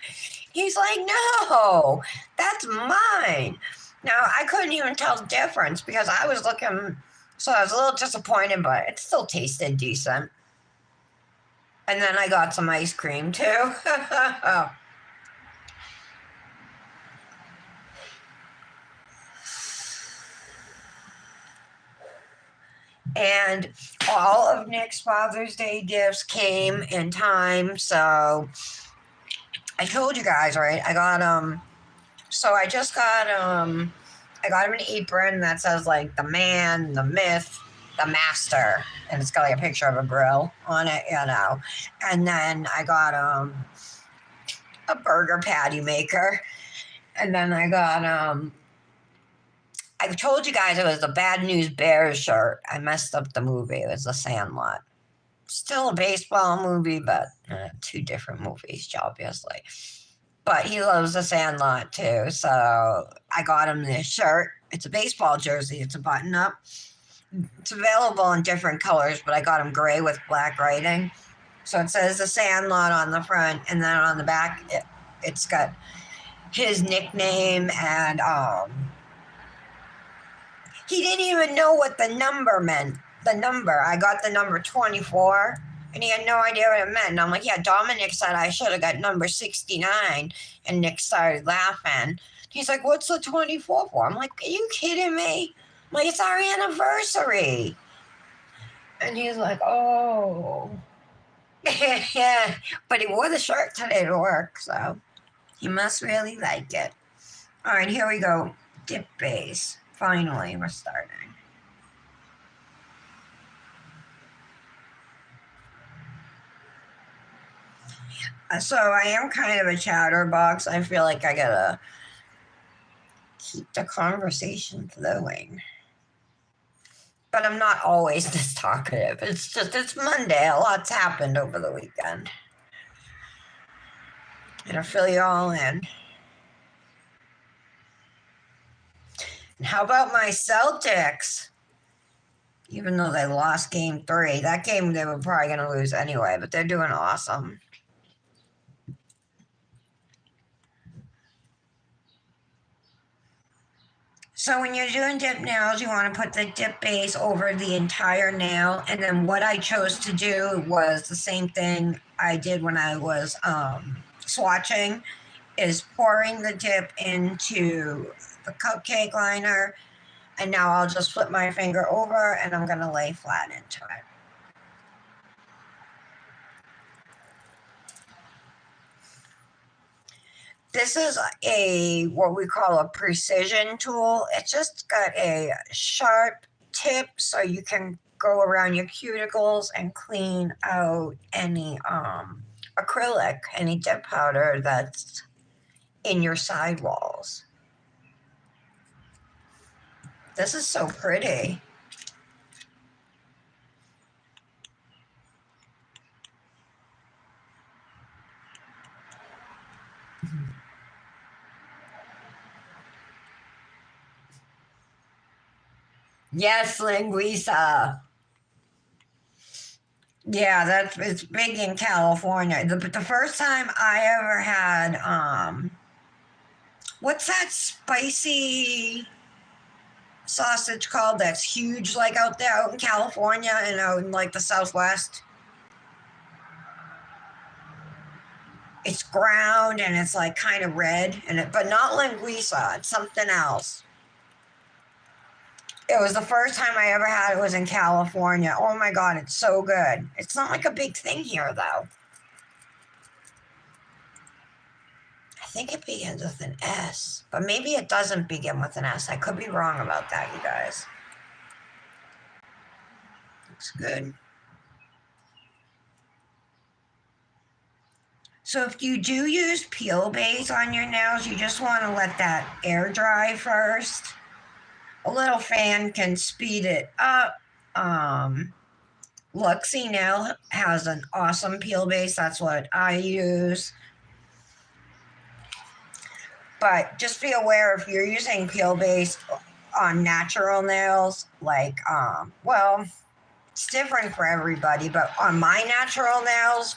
He's like, "No, that's mine." Now, I couldn't even tell the difference because I was looking, so I was a little disappointed, but it still tasted decent. And then I got some ice cream too. And all of Nick's Father's Day gifts came in time, so I told you guys, right? I got so I just got I got him an apron that says like the man, the myth, the master, and it's got like a picture of a grill on it, you know. And then I got a burger patty maker, and then I got I told you guys it was the Bad News Bears shirt. I messed up the movie. It was The Sandlot. Still a baseball movie, but two different movies, obviously. But he loves The Sandlot too, so I got him this shirt. It's a baseball jersey. It's a button up. It's available in different colors, but I got him gray with black writing. So it says The Sandlot on the front, and then on the back, it's got his nickname, and he didn't even know what the number meant. The number. I got the number 24, and he had no idea what it meant. And I'm like, "Yeah, Dominic said I should have got number 69. And Nick started laughing. He's like, "What's the 24 for?" I'm like, "Are you kidding me?" I'm like, "It's our anniversary." And he's like, "Oh." Yeah, but he wore the shirt today to work, so he must really like it. All right, here we go. Dip base. Finally, we're starting. So I am kind of a chatterbox. I feel like I gotta keep the conversation flowing. But I'm not always this talkative. It's Monday. A lot's happened over the weekend. And I'll fill you all in. And how about my Celtics? Even though they lost game 3, that game they were probably going to lose anyway, but they're doing awesome. So when you're doing dip nails, you want to put the dip base over the entire nail. And then what I chose to do was the same thing I did when I was swatching, is pouring the dip into the cupcake liner. And now I'll just flip my finger over and I'm going to lay flat into it. This is what we call a precision tool. It's just got a sharp tip so you can go around your cuticles and clean out any acrylic, any dip powder that's in your sidewalls. This is so pretty. Yes, linguiça. Yeah, it's big in California. The first time I ever had what's that spicy sausage called that's huge, like out there out in California and out in like the Southwest? It's ground and it's like kind of red, but not linguiça. It's something else. It was the first time I ever had it was in California. Oh my God, it's so good. It's not like a big thing here though. I think it begins with an S, but maybe it doesn't begin with an S. I could be wrong about that, you guys. Looks good. So if you do use peel base on your nails, you just want to let that air dry first. A little fan can speed it up. Luxie Nail has an awesome peel base. That's what I use. But just be aware if you're using peel base on natural nails, like, well, it's different for everybody, but on my natural nails,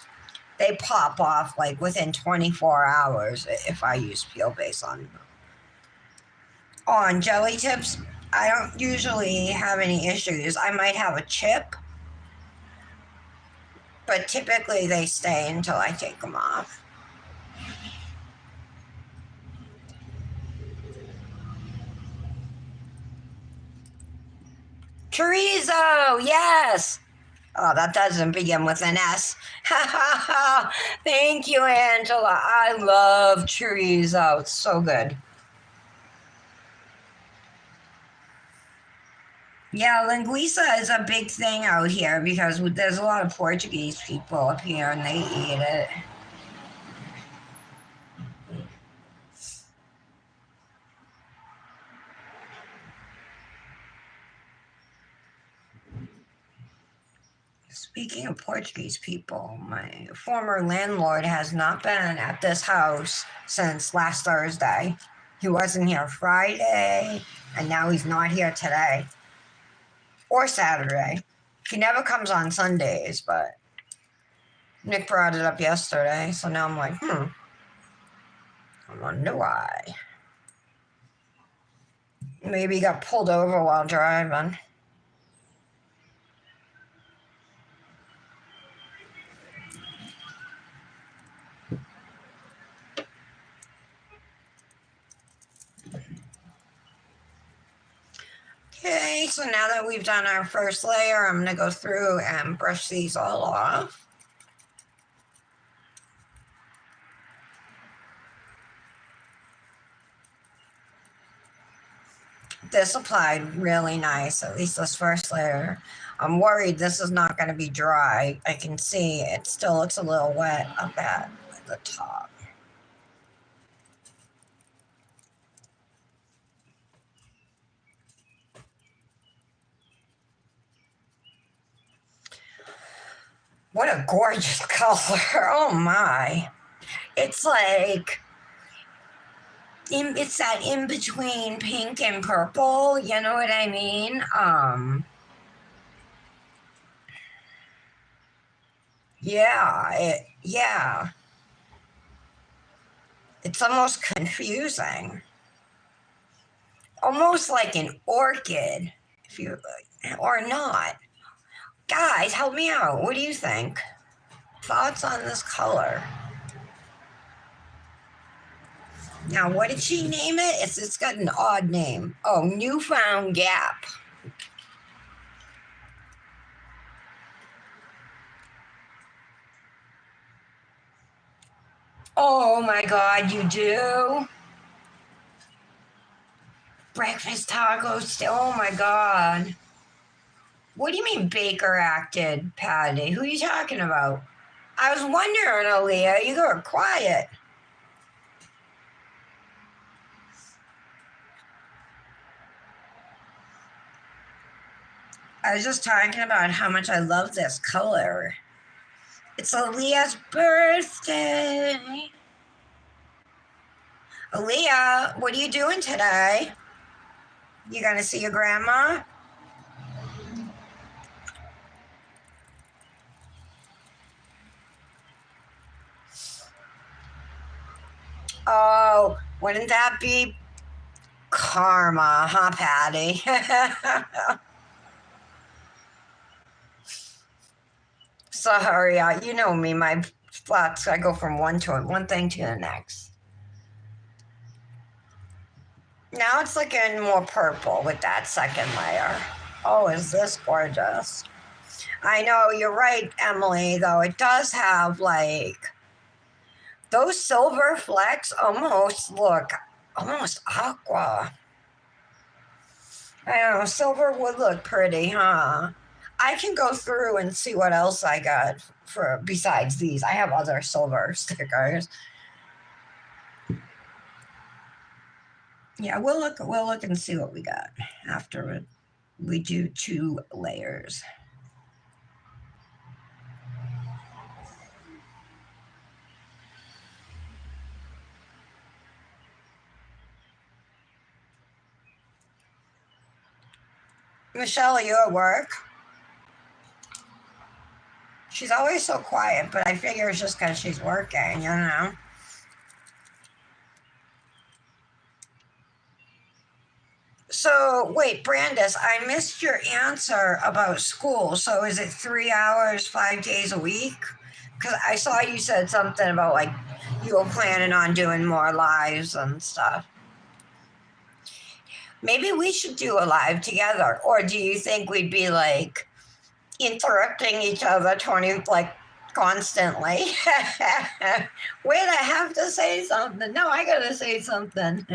they pop off like within 24 hours if I use peel base on them. On jelly tips, I don't usually have any issues. I might have a chip, but typically they stay until I take them off. Chorizo, yes. Oh, that doesn't begin with an S. Thank you, Angela. I love chorizo. It's so good. Yeah, linguiça is a big thing out here because there's a lot of Portuguese people up here and they eat it. Speaking of Portuguese people, my former landlord has not been at this house since last Thursday. He wasn't here Friday, and now he's not here today or Saturday. He never comes on Sundays, but Nick brought it up yesterday, so now I'm like, I wonder why. Maybe he got pulled over while driving. Okay, so now that we've done our first layer, I'm going to go through and brush these all off. This applied really nice, at least this first layer. I'm worried this is not going to be dry. I can see it still looks a little wet up at the top. What a gorgeous color. Oh my. It's like, it's that in between pink and purple. You know what I mean? Yeah. It's almost confusing. Almost like an orchid, if you, or not. Guys, help me out. What do you think? Thoughts on this color? Now, what did she name it? It's got an odd name. Oh, Newfound Gap. Oh my God, you do? Breakfast tacos. Oh my God. What do you mean Baker acted, Patty? Who are you talking about? I was wondering, Aaliyah. You were quiet. I was just talking about how much I love this color. It's Aaliyah's birthday. Aaliyah, what are you doing today? You gonna see your grandma? Oh, wouldn't that be karma, huh, Patty? Sorry, you know me, my thoughts, I go from one thing to the next. Now it's looking more purple with that second layer. Oh, is this gorgeous? I know, you're right, Emily, though. It does have like those silver flecks almost look almost aqua. I don't know, silver would look pretty, huh? I can go through and see what else I got for besides these. I have other silver stickers. Yeah, we'll look and see what we got after we do 2 layers. Michelle, are you at work? She's always so quiet, but I figure it's just because she's working, you know? So, wait, Brandis, I missed your answer about school. So, is it 3 hours, 5 days a week? Because I saw you said something about like you were planning on doing more lives and stuff. Maybe we should do a live together. Or do you think we'd be like interrupting each other 20, like constantly? Wait, I have to say something. No, I gotta say something.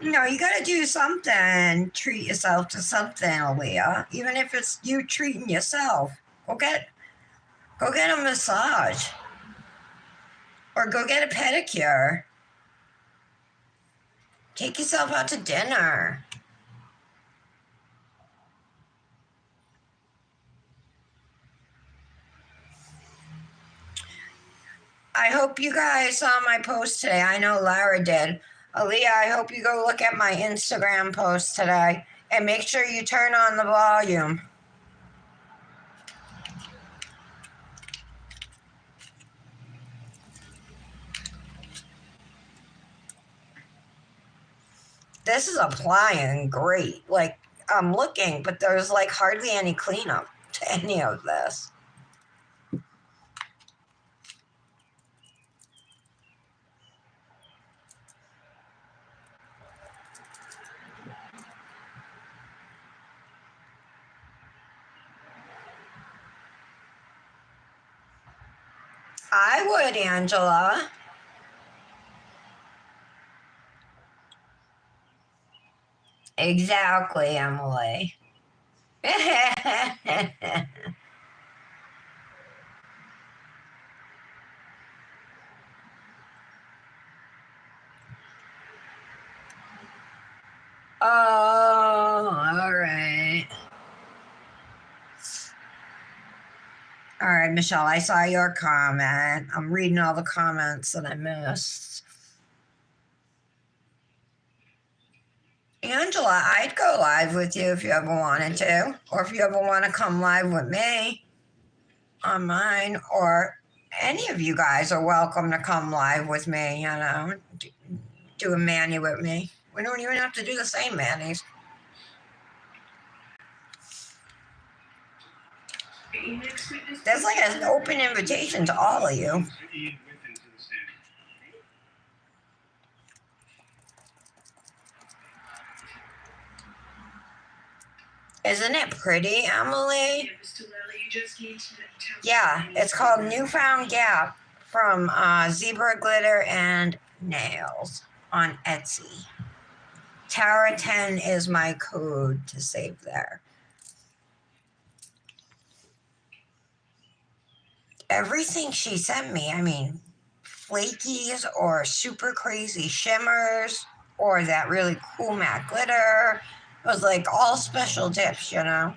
No, you gotta do something. Treat yourself to something, Aaliyah. Even if it's you treating yourself. Go get a massage. Or go get a pedicure. Take yourself out to dinner. I hope you guys saw my post today. I know Lara did. Aaliyah, I hope you go look at my Instagram post today and make sure you turn on the volume. This is applying great. Like, I'm looking, but there's like hardly any cleanup to any of this. I would, Angela. Exactly, Emily. Oh, all right. All right, Michelle, I saw your comment. I'm reading all the comments that I missed. Angela, I'd go live with you if you ever wanted to, or if you ever want to come live with me on mine, or any of you guys are welcome to come live with me, you know, do a mani with me. We don't even have to do the same manis. That's like an open invitation to all of you. Isn't it pretty, Emily? Yeah, it's called Newfound Gap from Zebra Glitter and Nails on Etsy. Tara10 is my code to save there. Everything she sent me, I mean, flakies or super crazy shimmers or that really cool matte glitter. It was like all special dips, you know?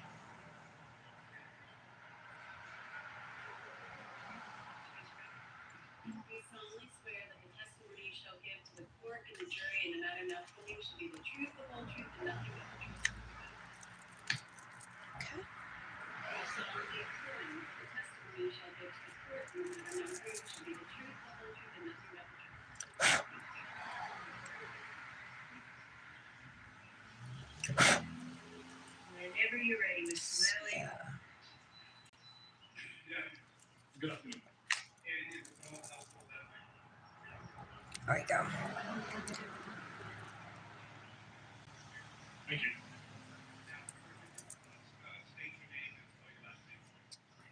We solemnly swear that the testimony you shall give to the court and the jury in the matter now proving shall be the truth, the whole truth, and nothing but the truth. Okay. We solemnly affirm that the testimony you shall give to the court and the matter now proving shall be the truth, the whole truth, and nothing but the truth. Whenever you're ready, Mr. Riley. Yeah. Good afternoon. There we go. Thank you.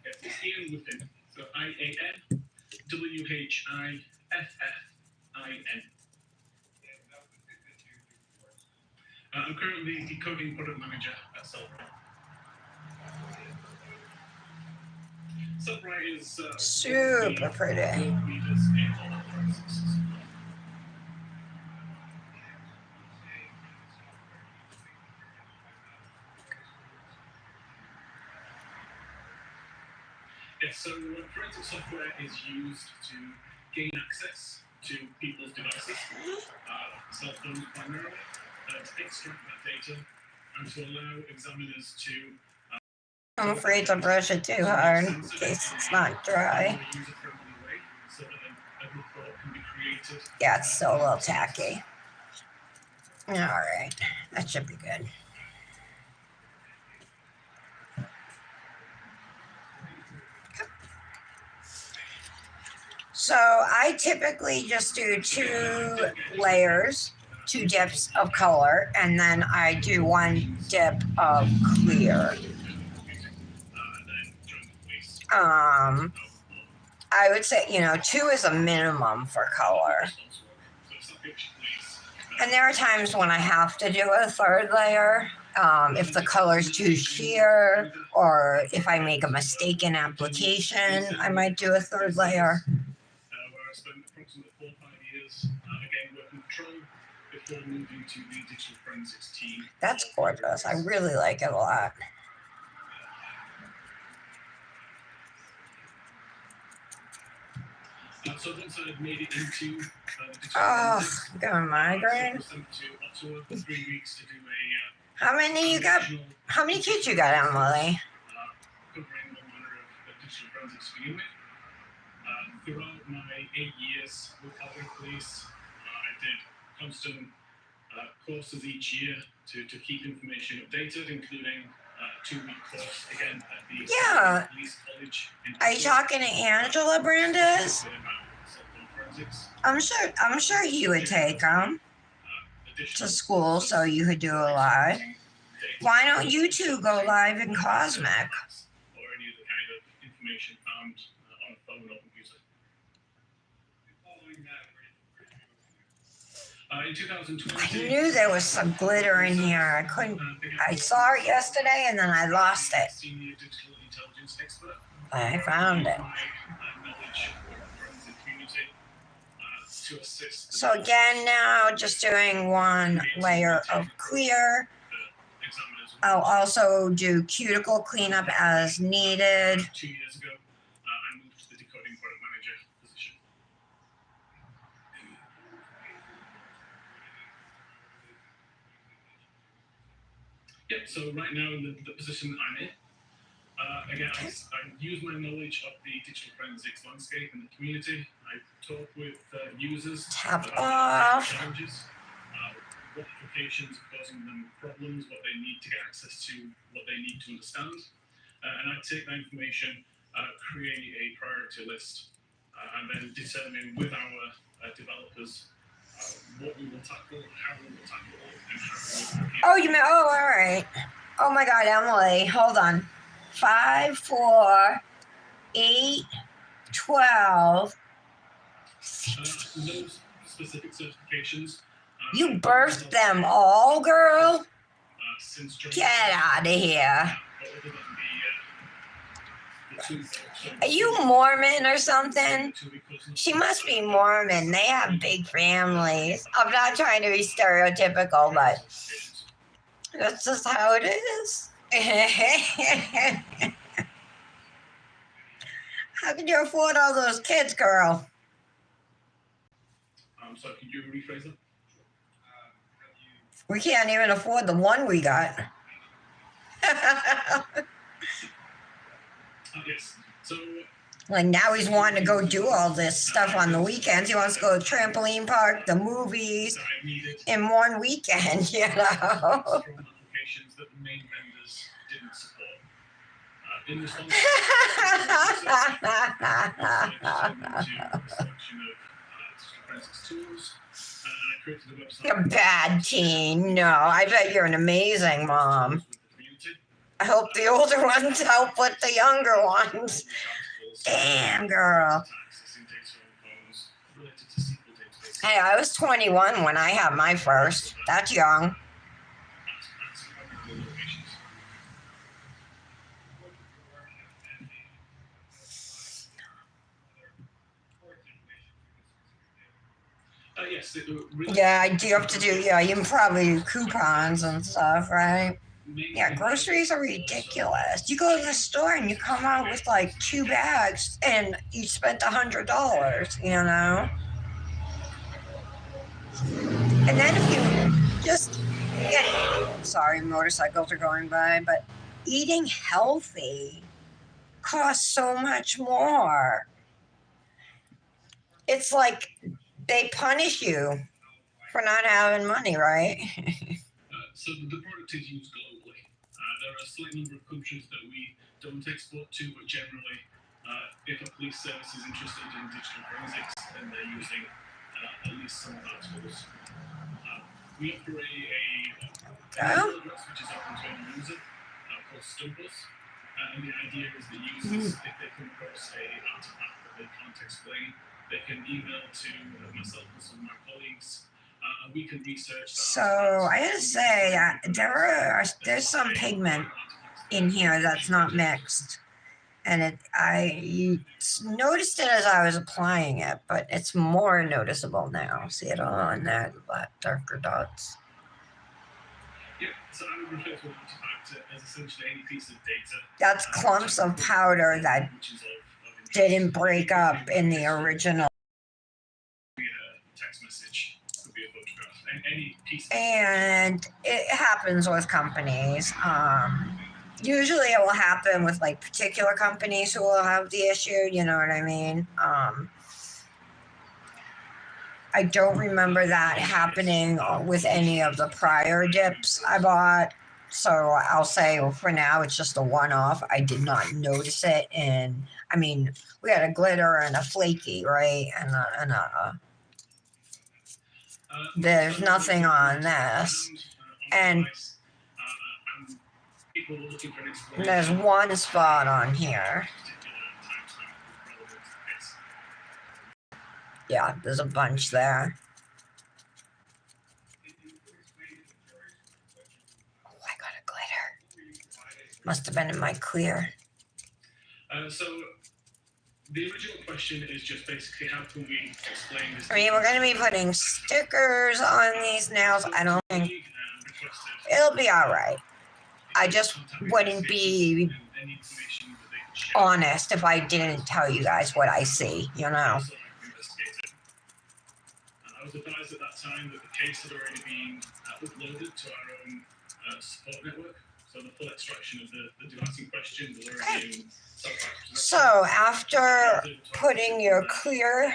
Yes, it's Ian Whiffin. So IANWHIFFIN. I'm currently decoding product manager at Cellbrite. Cellbrite is Super pretty. leaders in all processes. Yes, so forensic software is used to gain access to people's devices, cell phones primarily, to extract that data and to allow examiners to I'm afraid to brush it too hard in case it's not dry. in a user-friendly way so that a report can be created. Yeah, it's still a little tacky. All right, that should be good. So I typically just do 2 layers, 2 dips of color, and then I do 1 dip of clear. I would say, 2 is a minimum for color. And there are times when I have to do a 3rd layer, if the color's too sheer, or if I make a mistake in application, I might do a 3rd layer. Where I spent approximately 4 or 5 years, again, working control before moving to the digital forensics team. That's gorgeous. I really like it a lot. So once I had made it into the digital Oh, forensics, got a migraine. I was sent to Ottawa for 3 weeks to do How many you got? foundational, How many kids you got, Emily? covering all manner of digital forensics to begin with. Throughout my 8 years with Calgary Police, I did constant courses each year to keep information updated, including a 2-week course again at the Yeah. Police College in Are you talking to Angela Brandes? I'm sure he would take them to school so you could do a live. Why don't you 2 go live in Cosmic? Or any other kind of information found on a phone or computer. In 2020, I knew there was some glitter in here. I saw it yesterday and then I lost it. Senior digital intelligence expert. I found it. My knowledge of the forensic community to assist. So again now, just doing 1 layer of clear. Examiners. I'll also do cuticle cleanup as needed. 2 years ago, I moved to the decoding product manager position. Yep, so right now in the position that I'm in, again, I use my knowledge of the digital forensics landscape and the community. I talk with users Tap about off. challenges, what applications are causing them problems, what they need to get access to, what they need to understand. And I take that information, create a priority list, and then determine with our developers what we will tackle, how we will tackle it, and how we will. Oh, all right. Oh my God, Emily, hold on. 5, 4, 8, 12. No specific certifications. You birthed them all, girl? Since Get out of here. other than the two Are you Mormon or something? two cousins. She must be Mormon. They have big families. I'm not trying to be stereotypical, but that's just how it is. How can you afford all those kids, girl? So could you rephrase that? We can't even afford the one we got. Yes. So Like now he's wanting to go do all this stuff on the weekends. He wants to go to the trampoline park, the movies, I needed in one weekend, you know. strong applications that the main vendors didn't support. In response to a selection of forensics tools, and I created a website. You're a bad teen. No, I bet you're an amazing mom. With the community. I hope the older ones help with the younger ones. Damn, girl. Hey, I was 21 when I had my first. That's young. Yes, Yeah, I do have to do, yeah, you can probably do coupons and stuff, right? Yeah, groceries are ridiculous. You go to the store and you come out with like 2 bags and you spent $100, you know? And then if you just get, sorry, motorcycles are going by, but eating healthy costs so much more. It's like they punish you for not having money, right? So the product is used globally. There are a select number of countries that we don't export to, but generally, if a police service is interested in digital forensics, then they're using at least some of our tools. We operate an email address which is open to any user called Stumpers. And the idea is that users, if they come across a artifact that they can't explain, they can email to myself and some of my colleagues. We can research that. So I gotta say, there's some pigment in here that's not mixed, and I noticed it as I was applying it, but it's more noticeable now. See it on that black darker dots. Yeah, so I would refer to an artifact as essentially any piece of data. That's clumps of powder that didn't break up in the original. Text message, could be a photograph, any piece. And it happens with companies. Usually it will happen with like particular companies who will have the issue, you know what I mean? I don't remember that happening with any of the prior dips I bought. So I'll say for now it's just a one-off. I did not notice it. And I mean, we had a glitter and a flaky, right? And there's nothing on this. And there's one spot on here. Yeah, there's a bunch there. Oh, I got a glitter. Must have been in my clear. So the original question is just basically how can we explain this? I mean, we're going to be putting stickers on these nails. I don't think it'll be all right. I just wouldn't be honest if I didn't tell you guys what I see, you know. I was advised at that time that the case had already been uploaded to our own support network. So the full extraction of the device in question was already in self-expression. So after putting your clear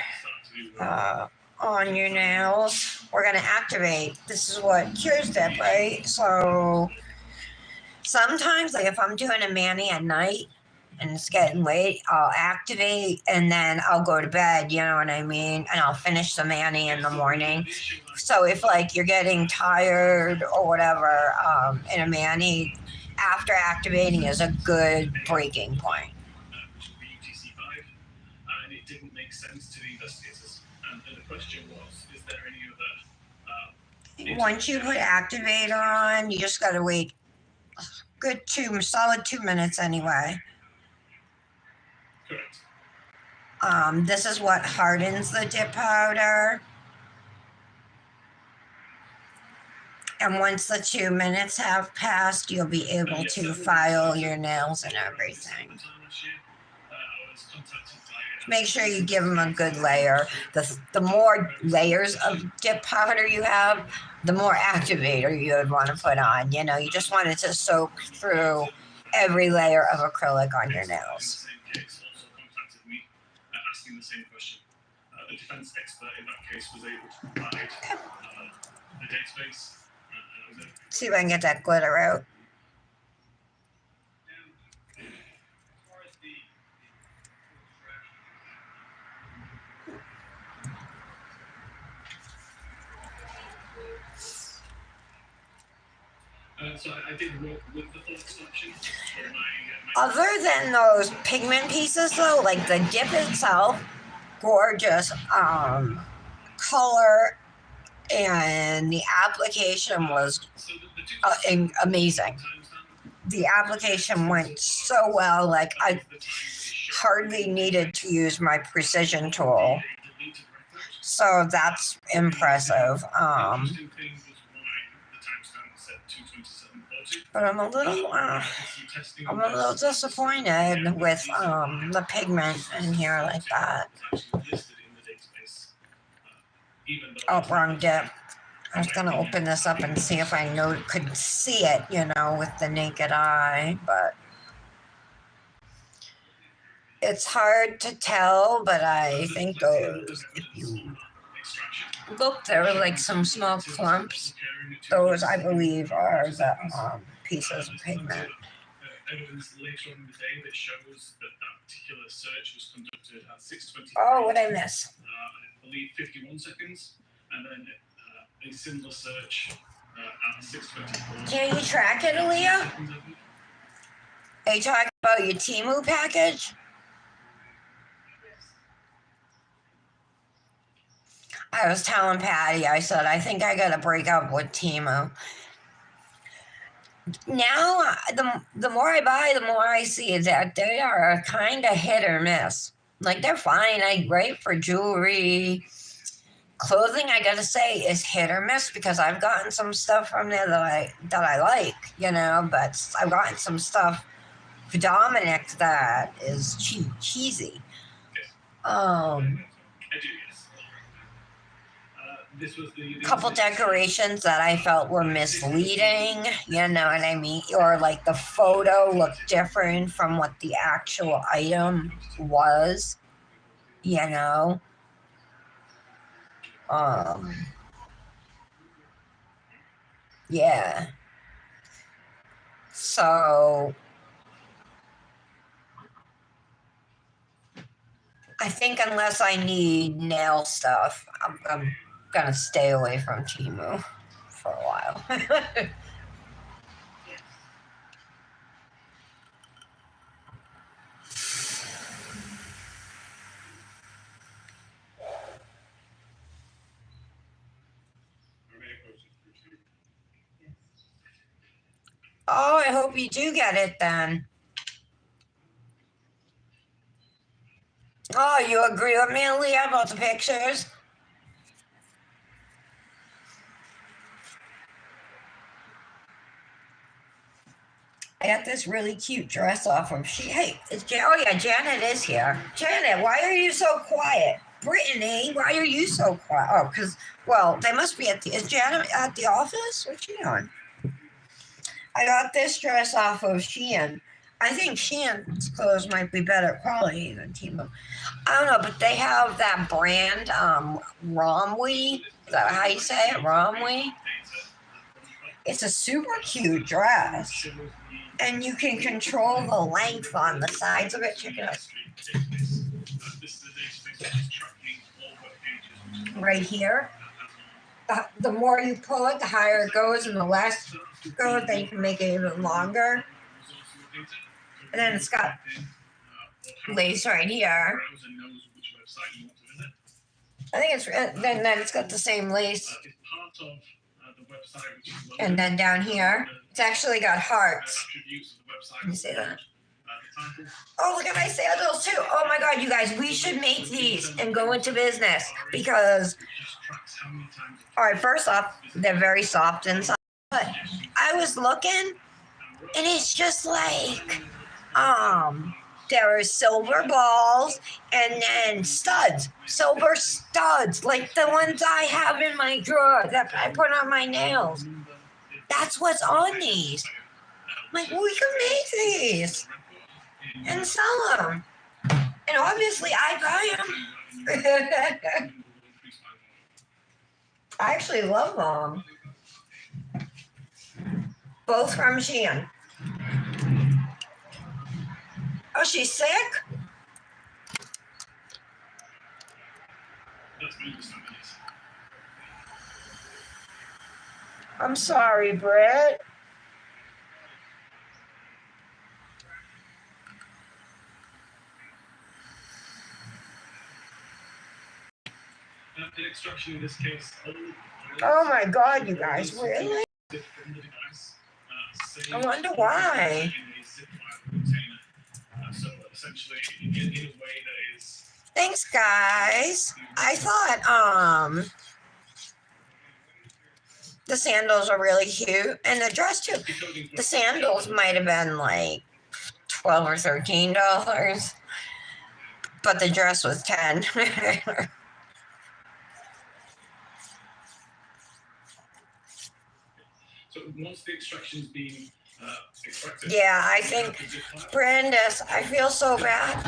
on your nails, we're going to activate. This is what cures dip, right? So sometimes, like if I'm doing a mani at night and it's getting late, I'll activate and then I'll go to bed, you know what I mean? And I'll finish the mani in the morning. So if like you're getting tired or whatever in a mani, after activating is a good breaking point. Which is the UTC-5, and it didn't make sense to the investigators. And the question was, is there any other... Once you put activate on, you just got to wait good solid 2 minutes anyway. Correct. This is what hardens the dip powder. And once the 2 minutes have passed, you'll be able to file your nails and everything. Make sure you give them a good layer. The more layers of dip powder you have, the more activator you would want to put on. You know, you just want it to soak through every layer of acrylic on your nails. Asking the same question. The defense expert in that case was able to provide the database. See if I can get that glitter out. So I did work with the thoughts option for my Other than those pigment pieces, though, like the dip itself, gorgeous color, and the application was so amazing. The application went so well, like I hardly needed to use my precision tool. So that's impressive. But I'm a little disappointed with the pigment in here like that. Oh, wrong dip. I was gonna open this up and see if I could see it, with the naked eye, but it's hard to tell. But I think those, if you look, there are like some small clumps. Those, I believe, are the pieces of pigment. Evidence later on in the day that shows that particular search was conducted at 6:20. Oh, what did I miss? I believe 51 seconds, and then a similar search at 6:24. Can you track it, Aaliyah? Are you talking about your Temu package? I was telling Patty, I said, I think I gotta break up with Temu. Now, the more I buy, the more I see that they are kind of hit or miss. Like, they're fine, right, for jewelry. Clothing, I gotta say, is hit or miss, because I've gotten some stuff from there that I like, but I've gotten some stuff for Dominic that is cheesy. Couple decorations that I felt were misleading, you know what I mean? Or like the photo looked different from what the actual item was, Yeah. So I think unless I need nail stuff, I'm gonna stay away from Temu for a while. Oh, I hope you do get it then. Oh, you agree with me, Leah, about the pictures? I got this really cute dress off of oh yeah, Janet is here. Janet, why are you so quiet? Brittany, why are you so quiet? Oh, because, they must be is Janet at the office? What's she doing? I got this dress off of Shein. I think Shein's clothes might be better quality than Temu. I don't know, but they have that brand, Romwe. Is that how you say it? Romwe? It's a super cute dress. And you can control the length on the sides of it. Check it out. Right here. The more you pull it, the higher it goes, and the less you go, then you can make it even longer. And then it's got lace right here. I think then it's got the same lace. And then down here, it's actually got hearts. Can you see that? Oh, look at my sandals too. Oh my God, you guys, we should make these and go into business because, all right, first off, they're very soft inside. But I was looking and it's just like, there are silver balls and then studs, silver studs, like the ones I have in my drawer that I put on my nails. That's what's on these. I'm like, we can make these and sell them. And obviously I buy them. I actually love them. Both from Shein. Oh, she's sick? I'm sorry, Britt. An extraction in this case. Oh my God, you guys, really? From the device, I wonder why. in a zip-file container. So essentially, in a way that is. Thanks, guys. I thought the sandals are really cute, and the dress too. The sandals might have been like $12 or $13, but the dress was 10. So once the extraction's been extracted. Yeah, I think, Brandis, I feel so bad.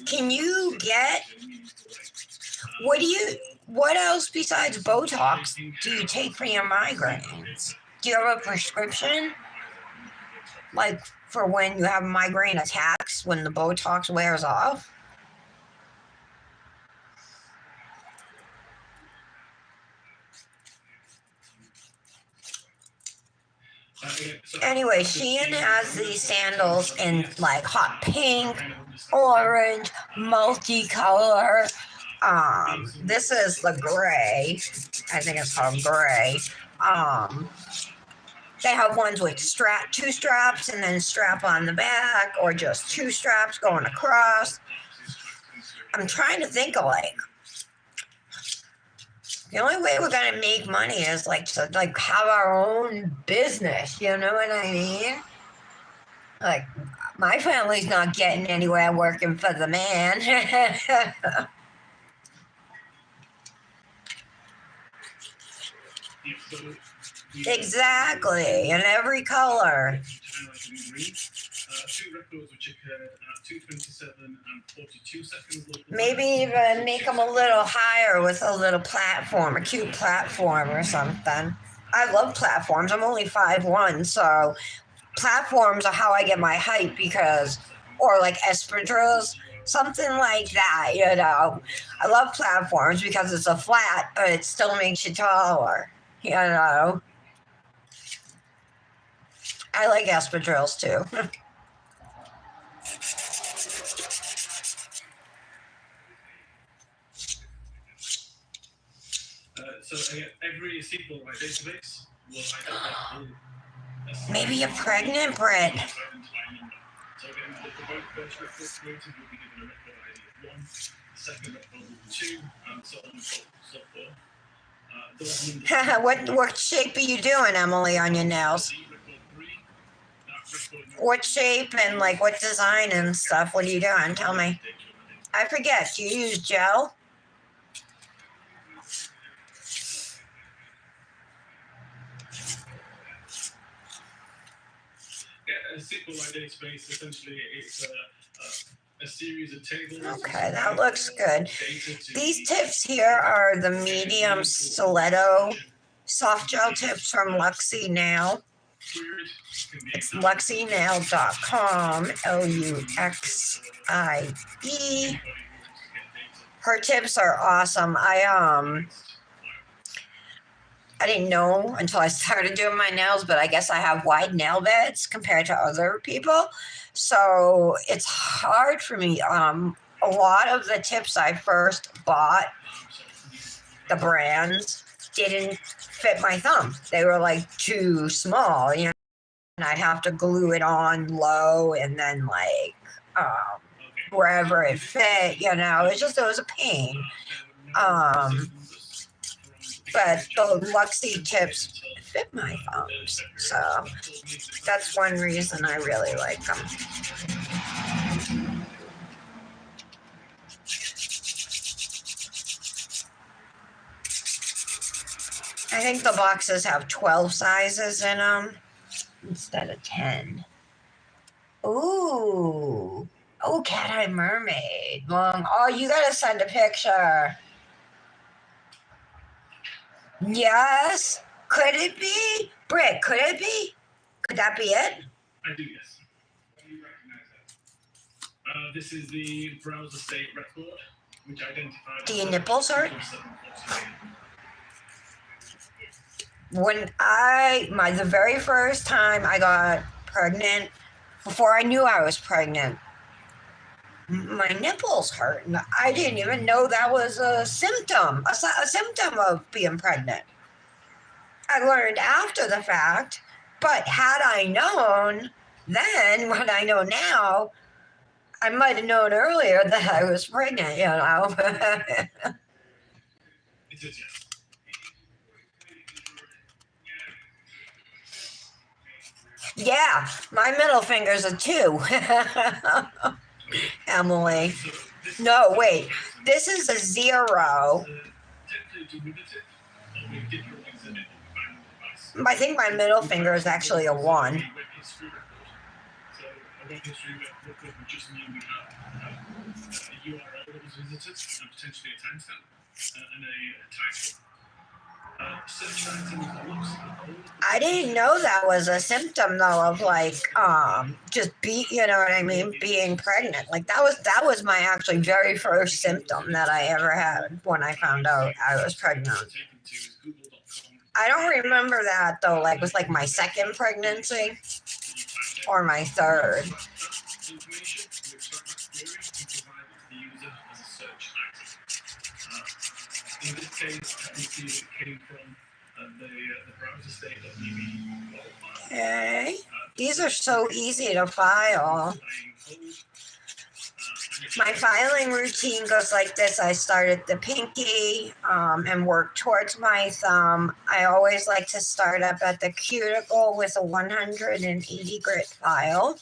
Can you get, what else besides Botox do you take for your migraines? Do you have a prescription? Like for when you have migraine attacks, when the Botox wears off? Anyway, Shein has these sandals in like hot pink, orange, multicolor. This is the gray. I think it's called gray. They have ones with two straps and then strap on the back, or just two straps going across. I'm trying to think of like, the only way we're gonna make money is like to like have our own business, you know what I mean? Like my family's not getting anywhere working for the man. Exactly, in every color. Two records which occurred at 2:27 and 42 seconds. Maybe even make them a little higher with a little platform, a cute platform or something. I love platforms. I'm only 5'1", so platforms are how I get my height because, or like espadrilles, something like that, you know. I love platforms because it's a flat, but it still makes you taller, you know. I like espadrilles too. So every SQL database will identify. Maybe you're pregnant, Britt. So again, the very first record created will be given a record ID of 1, the second record will be 2, and so on and so forth. What shape are you doing, Emily, on your nails? What shape and like what design and stuff? What are you doing? Tell me. I forget. Do you use gel? A SQLite database essentially it's a series of tables. Okay, that looks good. These tips here are the medium stiletto soft gel tips from Luxie Nail. It's luxienail.com, Luxie. Her tips are awesome. I didn't know until I started doing my nails, but I guess I have wide nail beds compared to other people. So it's hard for me. A lot of the tips I first bought, the brands, didn't fit my thumb. They were like too small, you know, and I'd have to glue it on low and then like wherever it fit, you know, it was a pain. But the Luxie tips fit my thumbs, so that's one reason I really like them. I think the boxes have 12 sizes in them instead of 10. Ooh. Oh, cat-eye mermaid. Oh, you gotta send a picture. Yes. Could it be? Britt, could it be? Could that be it? I do, yes. How do you recognize that? This is the browser state record, which identified... Do your nipples hurt? When the very first time I got pregnant, before I knew I was pregnant, my nipples hurt. And I didn't even know that was a symptom, a symptom of being pregnant. I learned after the fact, but had I known then what I know now, I might have known earlier that I was pregnant, you know. It is, yes. Yeah, my middle finger's a 2. Emily. So this No, wait. This is a 0. technically derivative of a different exhibit that we found in the device. I think my middle finger is actually a 1. A web history record. So a web history record would just mean we have a URL that was visited and potentially a timestamp and a title. Search items that looks at all I didn't know that was a symptom though of like just you know what I mean, being pregnant. Like that was my actually very first symptom that I ever had when I found out I was pregnant. taken to is google.com. I don't remember that though, like it was like my second pregnancy or my third. Information which start that query and provide it to the user as a search item. In this case, I can see it came from the browser state.db file. Okay. These are so easy to file. My filing routine goes like this. I start at the pinky and work towards my thumb. I always like to start up at the cuticle with a 180 grit file.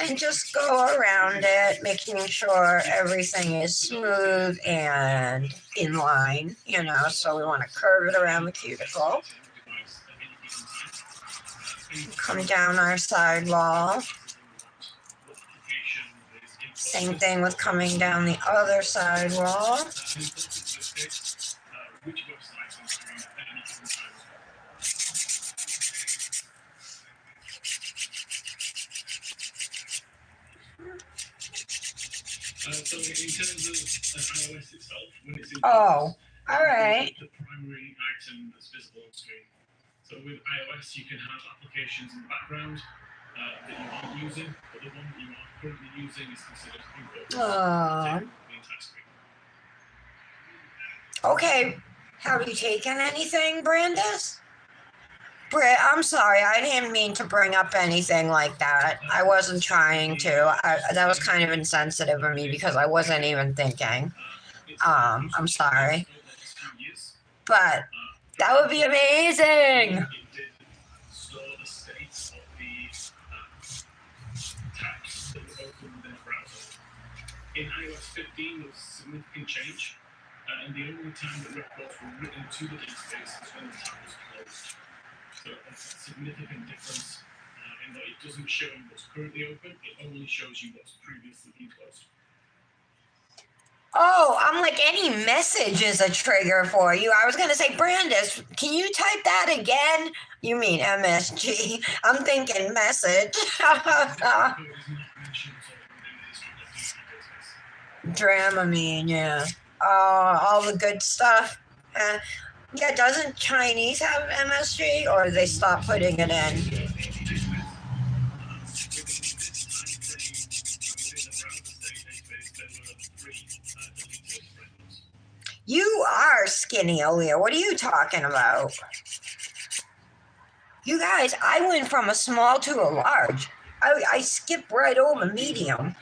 And just go around it, making sure everything is smooth and in line, you know, so we want to curve it around the cuticle. Come down our side wall. Same thing with coming down the other side wall. So in terms of iOS itself, when it's in Oh, all right. the primary item that's visible on screen. So with iOS, you can have applications in the background that you aren't using, but the one that you are currently using is considered in focus. Oh. The entire screen. Okay. Have you taken anything, Brandis? Britt, I'm sorry. I didn't mean to bring up anything like that. I wasn't trying to. That was kind of insensitive of me because I wasn't even thinking. I'm sorry. But that would be amazing. It did store the state of the tabs that were open within a browser. In iOS 15, there was a significant change, and the only time that records were written to the database is when the tab was closed. So that's a significant difference in that it doesn't show you what's currently open, it only shows you what's previously been closed. Oh, I'm like, any message is a trigger for you. I was going to say, Brandis, can you type that again? You mean MSG. I'm thinking message. Code is not mentioned within the history of the database. Dramamine, yeah. All the good stuff. Yeah, doesn't Chinese have MSG or they stop putting it in? You are skinny, Aaliyah. What are you talking about? You guys, I went from a small to a large. I skipped right over medium.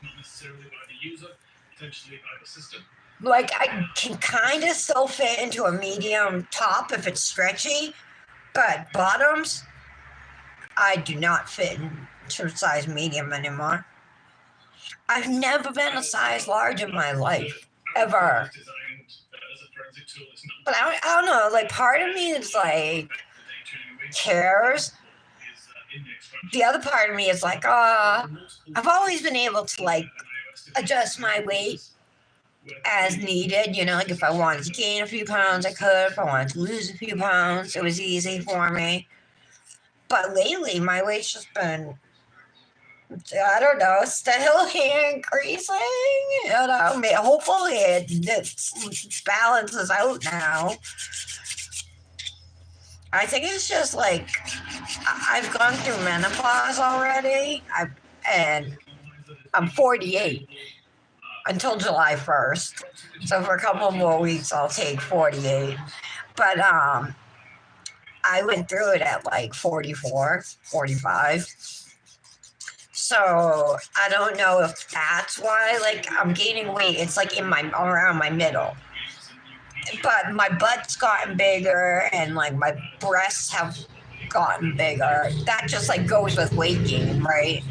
Not necessarily by the user, potentially by the system. Like, I can kind of still fit into a medium top if it's stretchy, but bottoms, I do not fit into size medium anymore. I've never been a size large in my life, ever. But I don't know, like, part of me is like, cares. The other part of me is like, I've always been able to, like, adjust my weight as needed, you know, like if I wanted to gain a few pounds, I could. If I wanted to lose a few pounds, it was easy for me. But lately, my weight's just been, I don't know, steadily increasing. You know, hopefully it balances out now. I think it's just like I've gone through menopause already. And I'm 48 until July 1st. So for a couple more weeks, I'll take 48. But I went through it at like 44, 45. So I don't know if that's why, like, I'm gaining weight. It's like in my around my middle, but my butt's gotten bigger and like my breasts have gotten bigger. That just like goes with weight gain, right?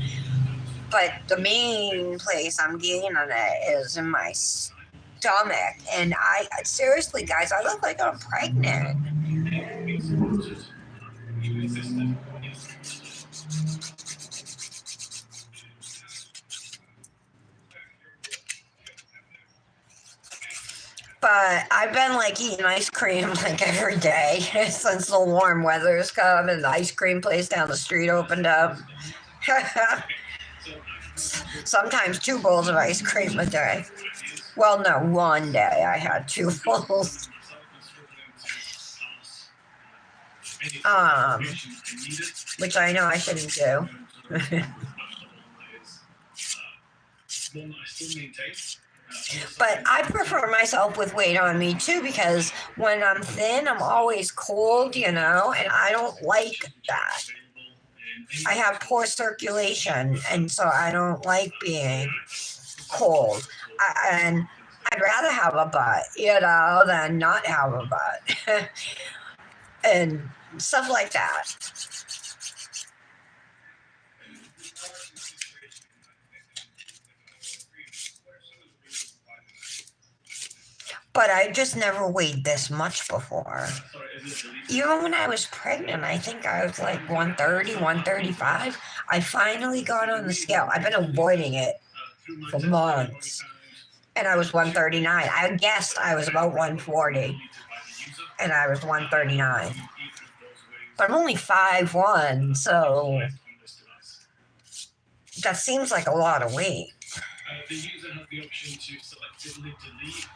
But the main place I'm gaining it is in my stomach, and I seriously, guys, I look like I'm pregnant. But I've been like eating ice cream like every day since the warm weather's come and the ice cream place down the street opened up. Sometimes 2 bowls of ice cream a day. Well, no, one day I had 2 bowls. Which I know I shouldn't do. But I prefer myself with weight on me too, because when I'm thin, I'm always cold, and I don't like that. I have poor circulation, and so I don't like being cold. And I'd rather have a butt, than not have a butt. And stuff like that. But I just never weighed this much before. Even when I was pregnant, I think I was like 130, 135. I finally got on the scale. I've been avoiding it for months. And I was 139. I guessed I was about 140. And I was 139. But I'm only 5'1", so that seems like a lot of weight. The user has the option to selectively delete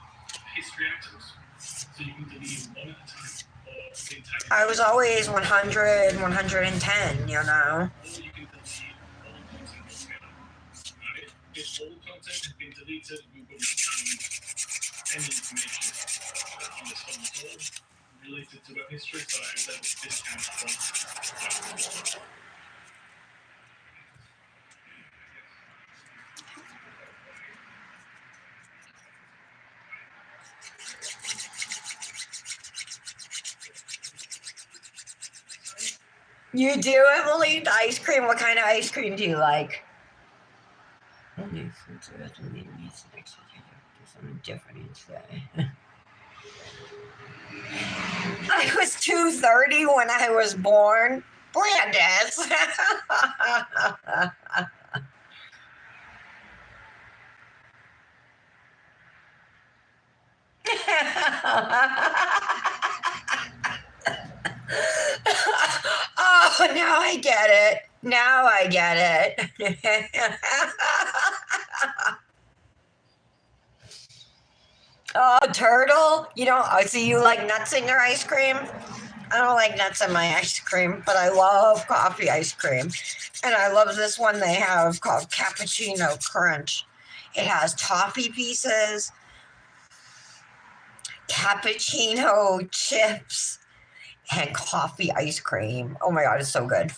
history items, so you can delete one at a time, or the entire. I was always 100, 110, Or you can delete all content altogether. If all content has been deleted, Google will find any information on this phone at all related to web history, so I will discount from. You do, Emily? The ice cream? What kind of ice cream do you like? Only fruits are something different each day. I was 230 when I was born. Blandis. Oh, now I get it. Now I get it. Oh, turtle. So you like nuts in your ice cream? I don't like nuts in my ice cream, but I love coffee ice cream. And I love this one they have called Cappuccino Crunch. It has toffee pieces, cappuccino chips, and coffee ice cream. Oh my God, it's so good.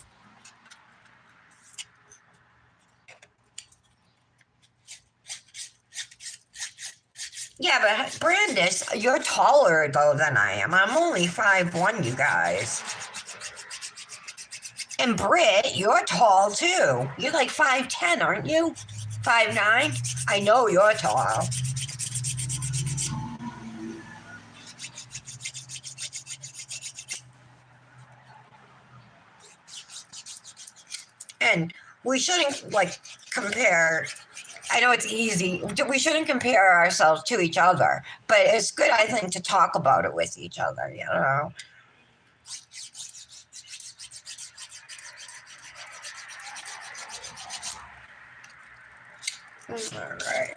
Yeah, but Brandis, you're taller though than I am. I'm only 5'1", you guys. And Britt, you're tall too. You're like 5'10", aren't you? 5'9"? I know you're tall. And we shouldn't compare. I know it's easy. We shouldn't compare ourselves to each other, but it's good, I think, to talk about it with each other, All right.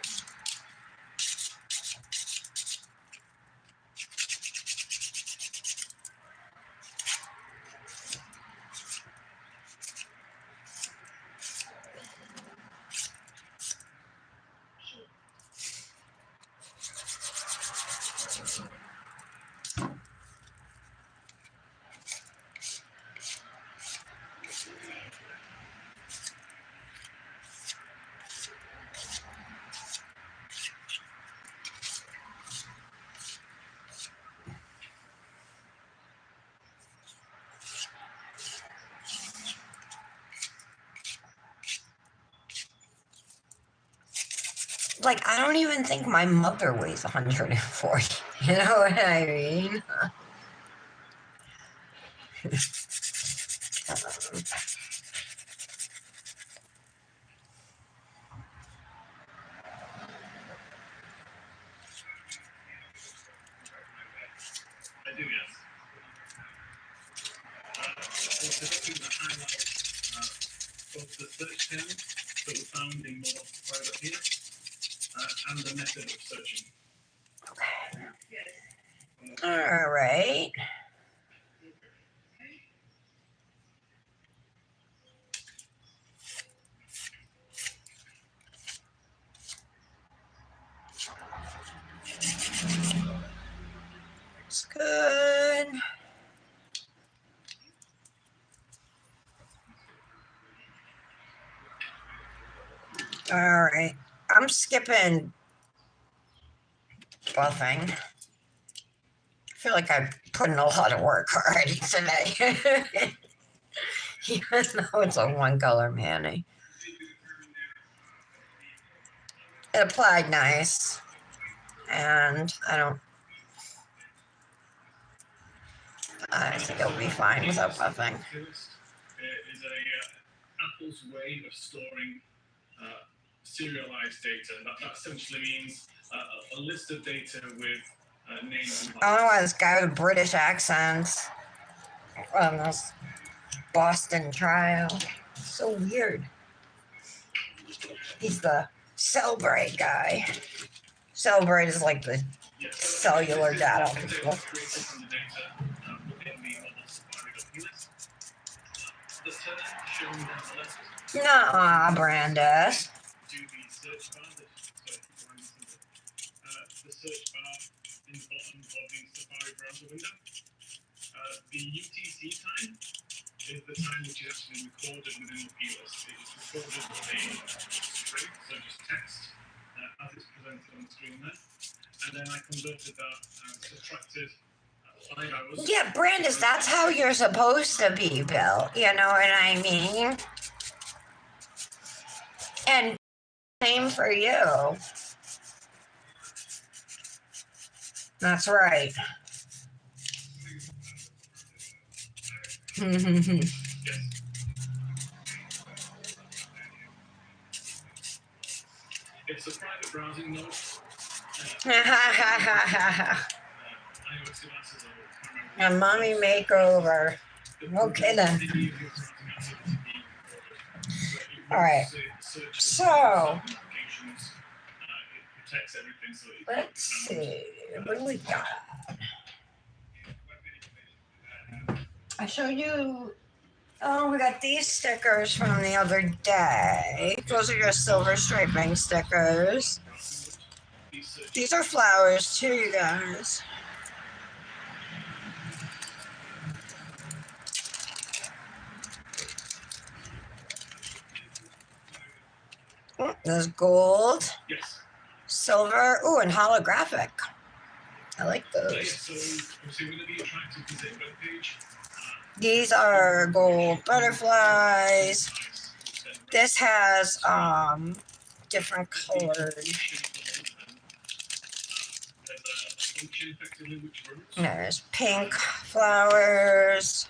Like, I don't even think my mother weighs 140. You know what I mean? I do, yes. Also, documents that highlight both the search terms that were found in more private here and the method of searching. All right. It's good. All right. I'm skipping buffing. I feel like I've put in a lot of work already today. Even though it's a one color mani. It applied nice. And I think it'll be fine without buffing. Is Apple's way of storing serialized data. That essentially means a list of data with names and I don't know why this guy with a British accent on this Boston trial. So weird. He's the Cellbrite guy. Cellbrite is like the cellular data people. Nah, Brandis. The search bar in the bottom of the Safari browser window. The UTC time is the time which is actually recorded within the plist. It is recorded with a string, so just text, as it's presented on the screen there. And then I converted that, subtracted 5 hours. Yeah, Brandis, that's how you're supposed to be, Bill. You know what I mean? And same for you. That's right. It's a private browsing mode. A mommy makeover. Okay then. All right. So let's see. What do we got? I showed you. Oh, we got these stickers from the other day. Those are your silver striping stickers. These are flowers too, you guys. Oh, there's gold, silver, ooh, and holographic. I like those. These are gold butterflies. This has different colors. There's pink flowers,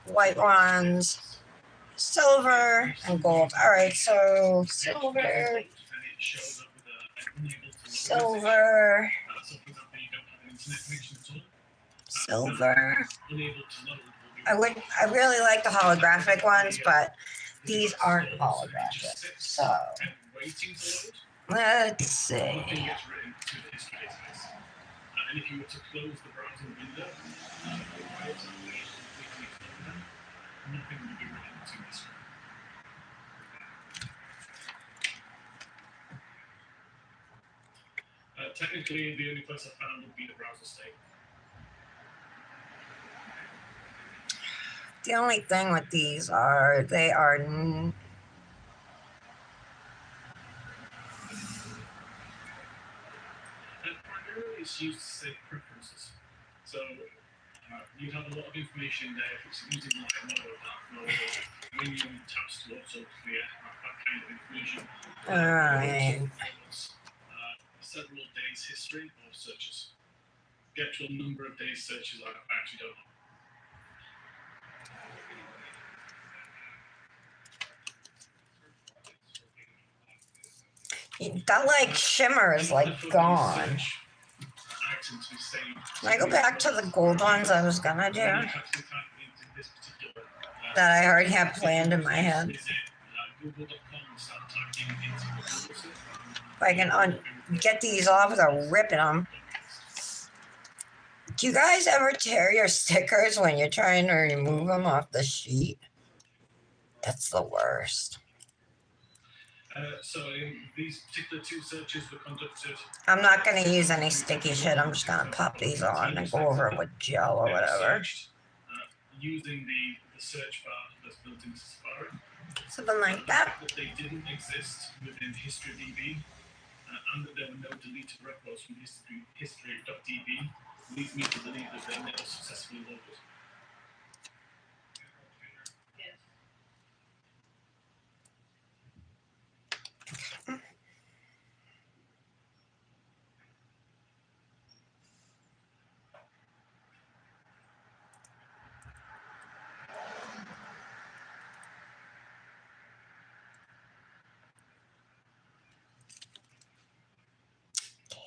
white ones, silver, and gold. All right, so silver, silver, silver. I really like the holographic ones, but these aren't holographic. So let's see. And if you were to close the browsing window, nothing would be written to this. Technically, the only place I found would be the browser state. The only thing with these are they are Primarily, it's used to save preferences. So you have a lot of information there if it's using like a model or menu tabs to also clear that kind of information. all right. days history of searches. The actual number of days searches, I actually don't know. That like shimmer is like gone. Items we say. Can I go back to the gold ones I was gonna do? That I already have planned in my head. If I can get these off without ripping them. Do you guys ever tear your stickers when you're trying to remove them off the sheet? That's the worst. So these particular two searches were conducted. I'm not going to use any sticky shit. I'm just going to pop these on and go over it with gel or whatever. Using the search bar that's built into Safari. Something like that. That they didn't exist within HistoryDB, and that there were no deleted records from history.db leads me to believe that they never successfully loaded.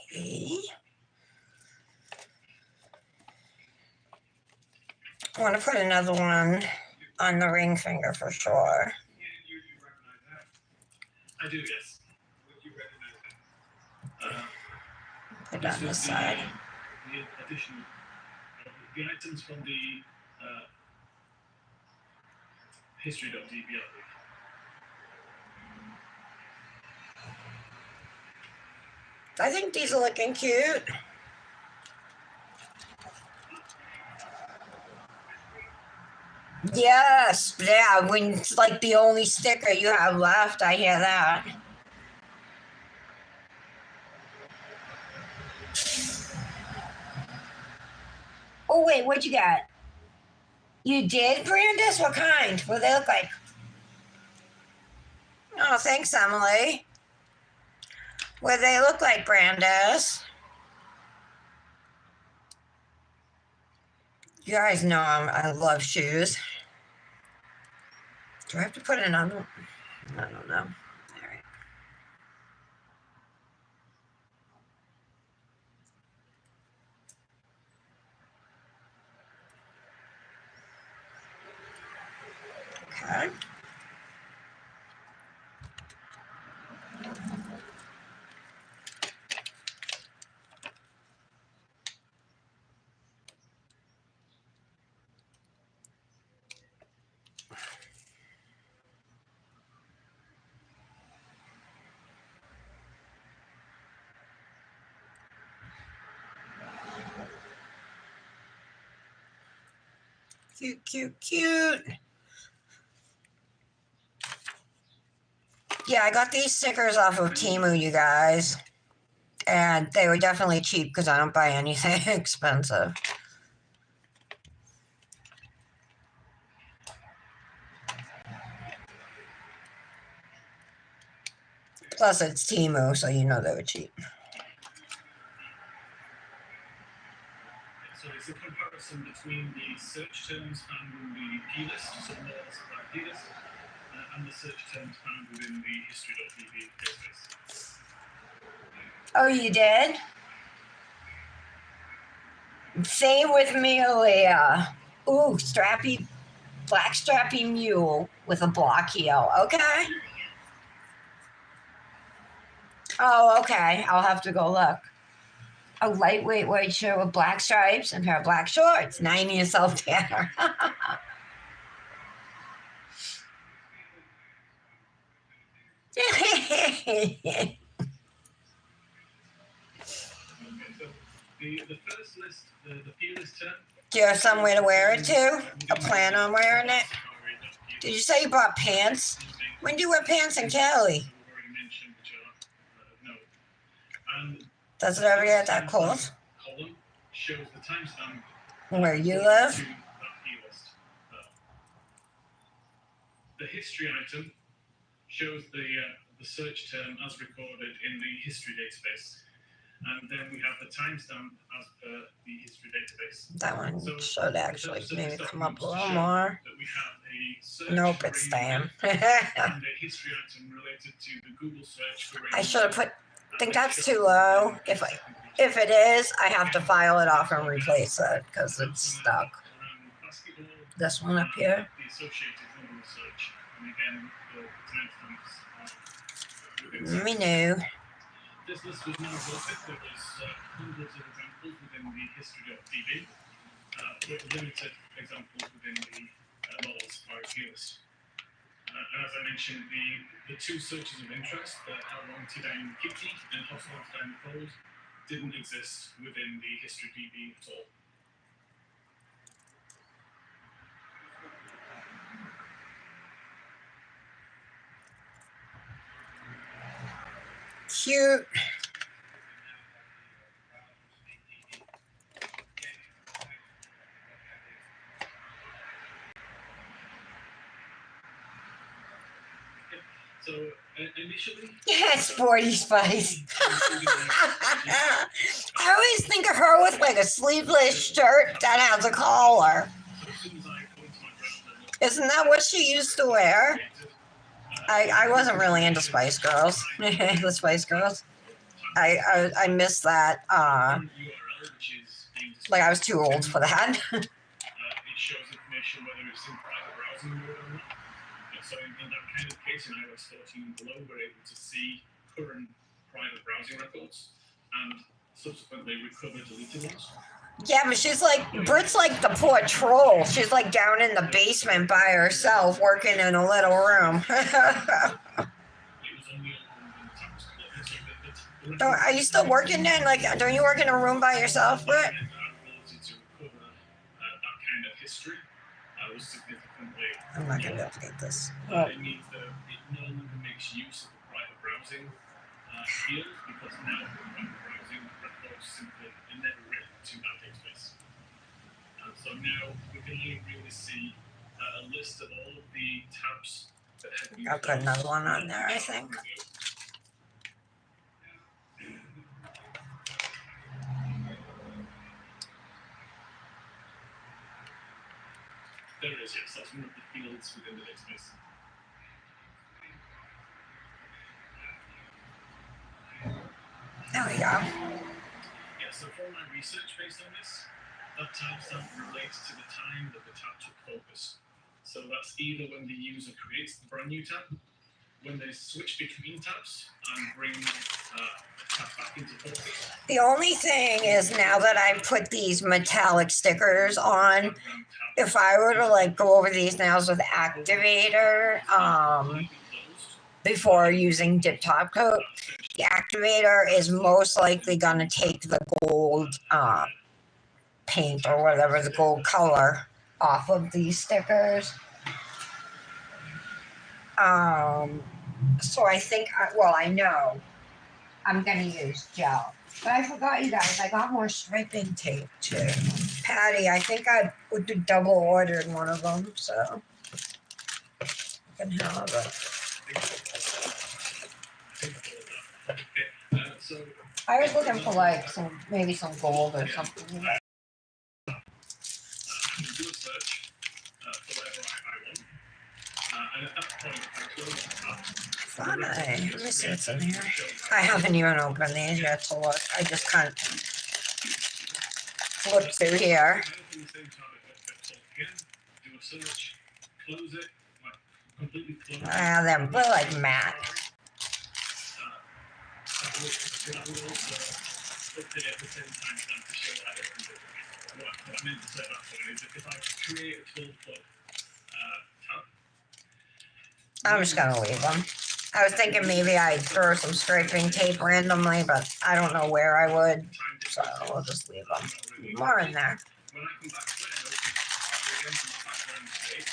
Okay. I want to put another one on the ring finger for sure. You recognize that? I do, yes. You recognize that. Put it on this side. The addition, the items from the history.db, I believe. I think these are looking cute. Yes, yeah, when it's like the only sticker you have left, I hear that. Oh, wait, what you got? You did, Brandis? What kind? What do they look like? Oh, thanks, Emily. What do they look like, Brandis? You guys know I love shoes. Do I have to put another one? I don't know. All right. Okay. Cute, cute, cute. Yeah, I got these stickers off of Temu, you guys. And they were definitely cheap because I don't buy anything expensive. Plus, it's Temu, so you know they were cheap. So it's a comparison between the search terms found in the P list, so more or less about P list, and the search terms found within the history.db database. Oh, you did? Same with me, Leah. Ooh, strappy, black strappy mule with a block heel. Okay. Oh, okay. I'll have to go look. A lightweight white shirt with black stripes and a pair of black shorts. 90 yourself, Tanner. The first list, the P list term. Do you have some way to wear it to? A plan on wearing it? Did you say you bought pants? When do you wear pants in Cali? Does it ever get that cold? Column shows the timestamp Where you live? to that P list. The history item shows the search term as recorded in the history database. And then we have the timestamp as per the history database. That one So should the actually service maybe come up a documents to little show more. that we have a search Nope, for it's Rain staying. and a history item related to the Google search for Rain. I should have put. I think that's too low. low. If it is, I have to file it off and replace it because it's stuck. This one up here. The associated Google search, and again the timestamps are Me new. This list was now perfect. There was hundreds of examples within the history.tv, but limited examples within the laws RFP list. And as I mentioned, the two searches of interest, how long to dine Kitty and how long to dine Cold, didn't exist within the history.tv at all. Cute. So initially, Yeah, sporty spice. I always think of her with like a sleeveless shirt that has a collar. Isn't that what she used to wear? I wasn't really into Spice Girls. The Spice Girls. I missed that. Like I was too old for that. It shows information whether it's in private browsing mode or not. So in that kind of case, in iOS 14 and below, we're able to see current private browsing records and subsequently recover deleted ones. Yeah, but she's like, Brit's like the poor troll. She's like down in the basement by herself, working in a little room. Are you still working then? Like, don't you work in a room by yourself, Brit? I'm not going to update this. It means that it no longer makes use of the private browsing field because now the private browsing records simply are never written to that database. And so now we can only really see a list of all of the tabs that have been. I'll put another one on there, I think. There it is, yes, that's one of the fields within the database. There we go. Yeah, so for my research based on this, that timestamp relates to the time that the tab took focus. So that's either when the user creates the brand new tab, when they switch between tabs and bring a tab back into focus. The only thing is now that I put these metallic stickers on, if I were to like go over these nails with activator, before using dip top coat, the activator is most likely going to take the gold paint or whatever, the gold color off of these stickers. So I think, I know I'm going to use gel. But I forgot, you guys, I got more striping tape too. Patty, I think I double ordered one of them, so I can have it. I was looking for like maybe some gold or something. Do a search for whatever I want. And at that point, I close the tab. Fine. Let me see what's in here. I haven't even opened these yet to look. I just can't look through here. Do a search, close it, completely close it. They're like matte. I will also update at the same time to show that I opened it. What I meant to say at that point is if I create a 12-foot tab, I'm just gonna leave them. I was thinking maybe I'd throw some striping tape randomly, but I don't know where I would, so I'll just leave them. More in there. when I come back to it and open it again from the background space,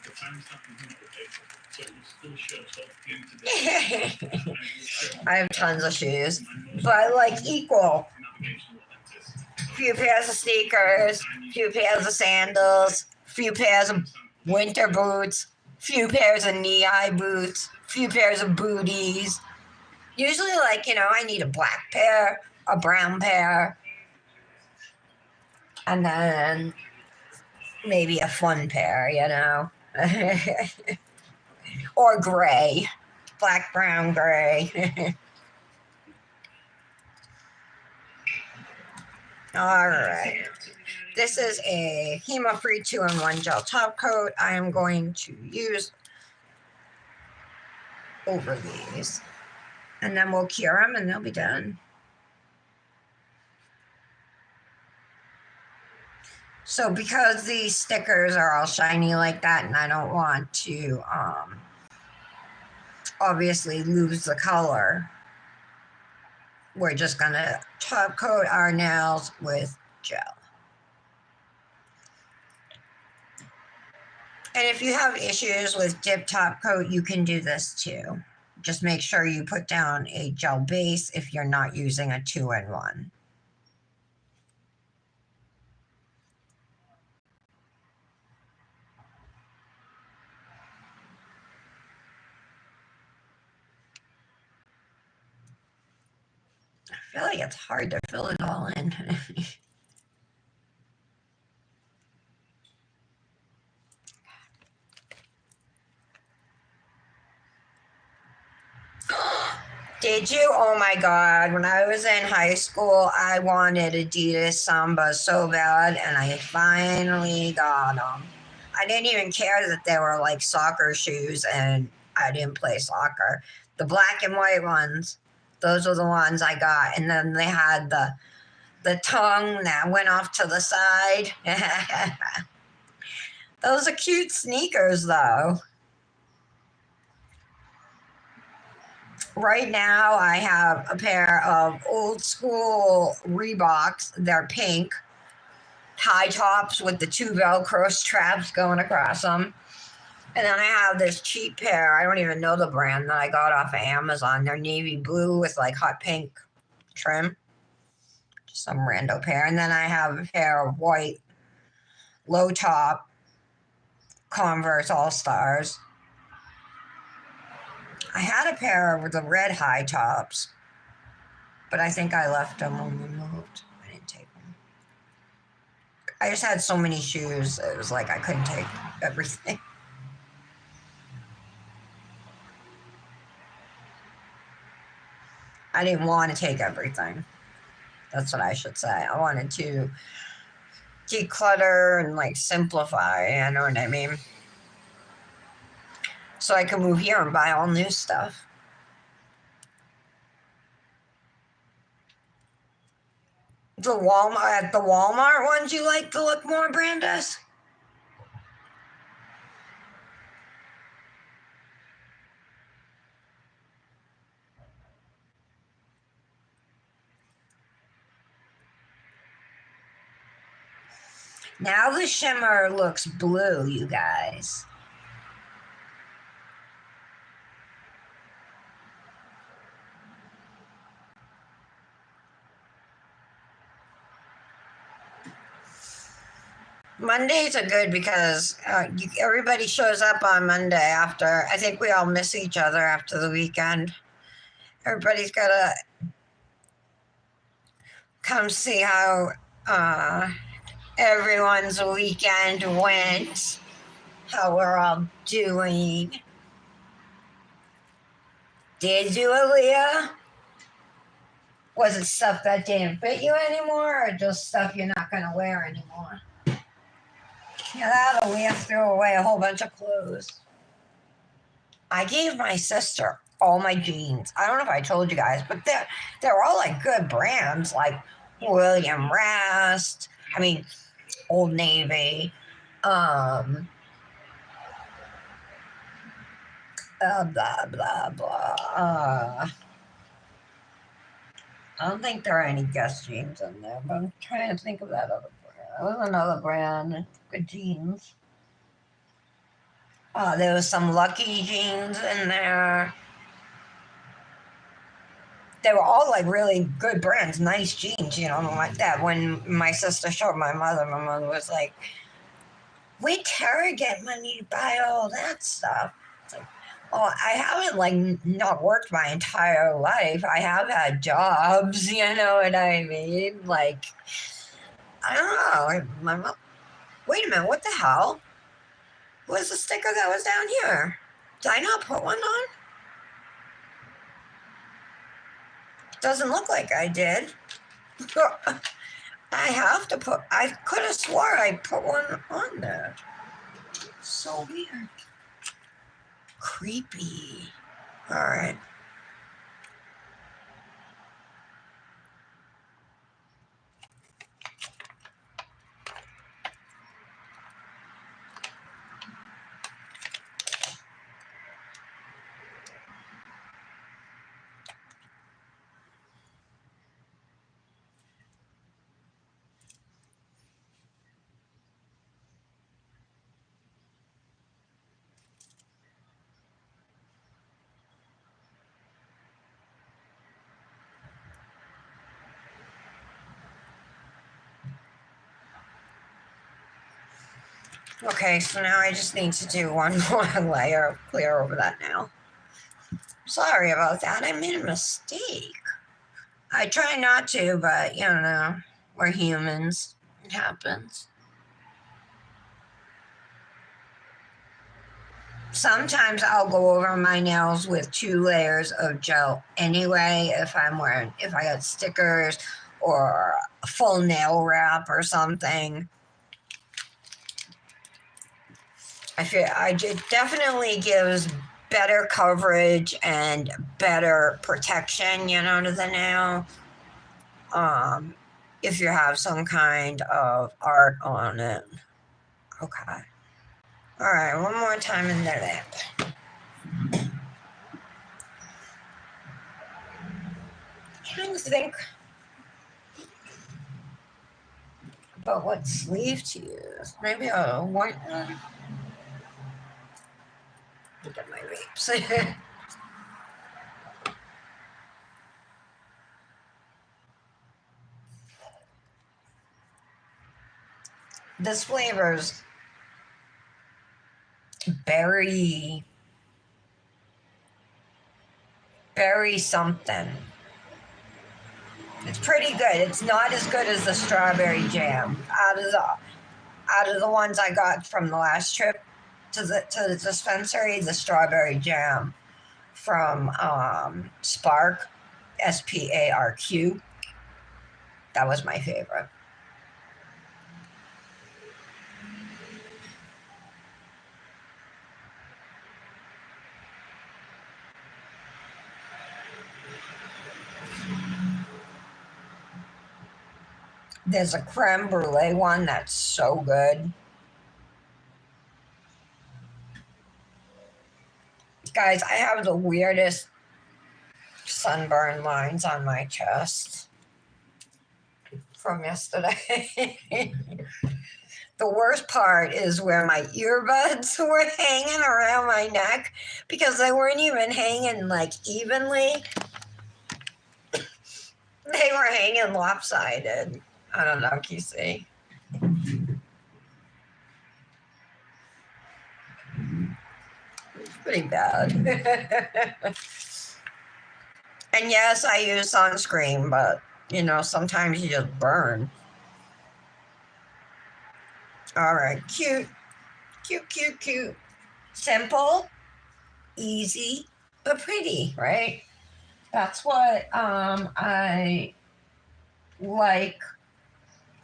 the timestamp is not updated. So it will still show 12 p.m. today. And it will show I have tons of shoes, but like equal. navigational lenses. Few pairs of sneakers, few pairs of sandals, few pairs of winter boots, few pairs of knee-high boots, few pairs of booties. Usually, like, I need a black pair, a brown pair, and then maybe a fun pair, you know, or gray, black, brown, gray. All right. This is a HEMA-free 2-in-1 gel top coat. I am going to use over these, and then we'll cure them and they'll be done. So because these stickers are all shiny like that, and I don't want to obviously lose the color, we're just gonna top coat our nails with gel. And if you have issues with dip top coat, you can do this too. Just make sure you put down a gel base if you're not using a 2-in-1. I feel like it's hard to fill it all in. Did you? Oh my God. When I was in high school, I wanted Adidas Samba so bad, and I finally got them. I didn't even care that they were like soccer shoes, and I didn't play soccer. The black and white ones, those were the ones I got. And then they had the tongue that went off to the side. Those are cute sneakers, though. Right now, I have a pair of old school Reeboks. They're pink, high tops with the 2 Velcro straps going across them. And then I have this cheap pair. I don't even know the brand that I got off of Amazon. They're navy blue with like hot pink trim. Just some rando pair. And then I have a pair of white low top Converse All-Stars. I had a pair with the red high tops, but I think I left them when we moved. I didn't take them. I just had so many shoes. It was like I couldn't take everything. I didn't want to take everything. That's what I should say. I wanted to declutter and like simplify, you know what I mean? So I can move here and buy all new stuff. The Walmart ones you like to look more, Brandis? Now the shimmer looks blue, you guys. Mondays are good because everybody shows up on Monday after. I think we all miss each other after the weekend. Everybody's got to come see how everyone's weekend went, how we're all doing. Did you, Aaliyah? Was it stuff that didn't fit you anymore, or just stuff you're not going to wear anymore? Yeah, that Aaliyah threw away a whole bunch of clothes. I gave my sister all my jeans. I don't know if I told you guys, but they're all like good brands, like William Rast. I mean, Old Navy. Blah blah blah. I don't think there are any Guess jeans in there, but I'm trying to think of that other brand. There was another brand, good jeans. There was some Lucky jeans in there. They were all like really good brands, nice jeans, you know, like that. When my sister showed my mother was like, "Where'd Tara get money to buy all that stuff?" It's like, Oh, I haven't like not worked my entire life. I have had jobs, you know what I mean? Like, I don't know. Wait a minute, what the hell? Was the sticker that was down here? Did I not put one on? Doesn't look like I did. I have to put, I could have swore I put one on there. So weird. Creepy. All right. Okay, so now I just need to do one more layer of clear over that now. Sorry about that. I made a mistake. I try not to, but you know, we're humans. It happens. Sometimes I'll go over my nails with 2 layers of gel anyway if I got stickers or a full nail wrap or something. I feel it definitely gives better coverage and better protection, you know, to the nail. If you have some kind of art on it. Okay. All right, one more time in the lip. Trying to think about what sleeve to use. Maybe a white one. Look at my vapes. This flavor's berry something. It's pretty good. It's not as good as the strawberry jam. Out of the ones I got from the last trip to the dispensary, the strawberry jam from Spark, SPARQ. That was my favorite. There's a creme brulee one that's so good. Guys, I have the weirdest sunburn lines on my chest from yesterday. The worst part is where my earbuds were hanging around my neck because they weren't even hanging like evenly. They were hanging lopsided. I don't know, can you see? It's pretty bad. And yes, I use sunscreen, but you know, sometimes you just burn. All right, cute, cute, cute, cute. Simple, easy, but pretty, right? That's what I like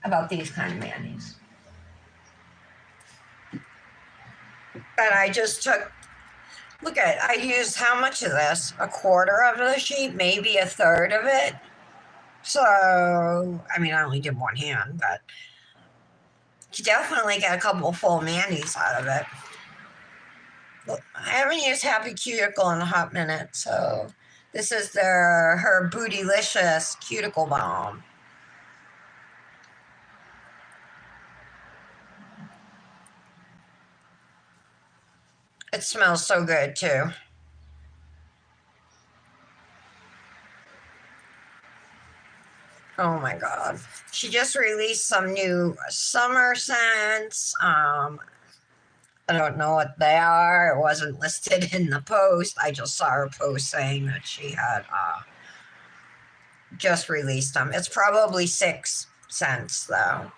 about these kind of manis. But I just took, look at it, I used how much of this? A quarter of the sheet, maybe a third of it. So, I mean, I only did one hand, but you definitely get a couple full manis out of it. Look, I haven't used Happy Cuticle in a hot minute, so this is her Bootylicious Cuticle Balm. It smells so good too. Oh my God. She just released some new summer scents, I don't know what they are. It wasn't listed in the post. I just saw a post saying that she had just released them. It's probably 6 cents though.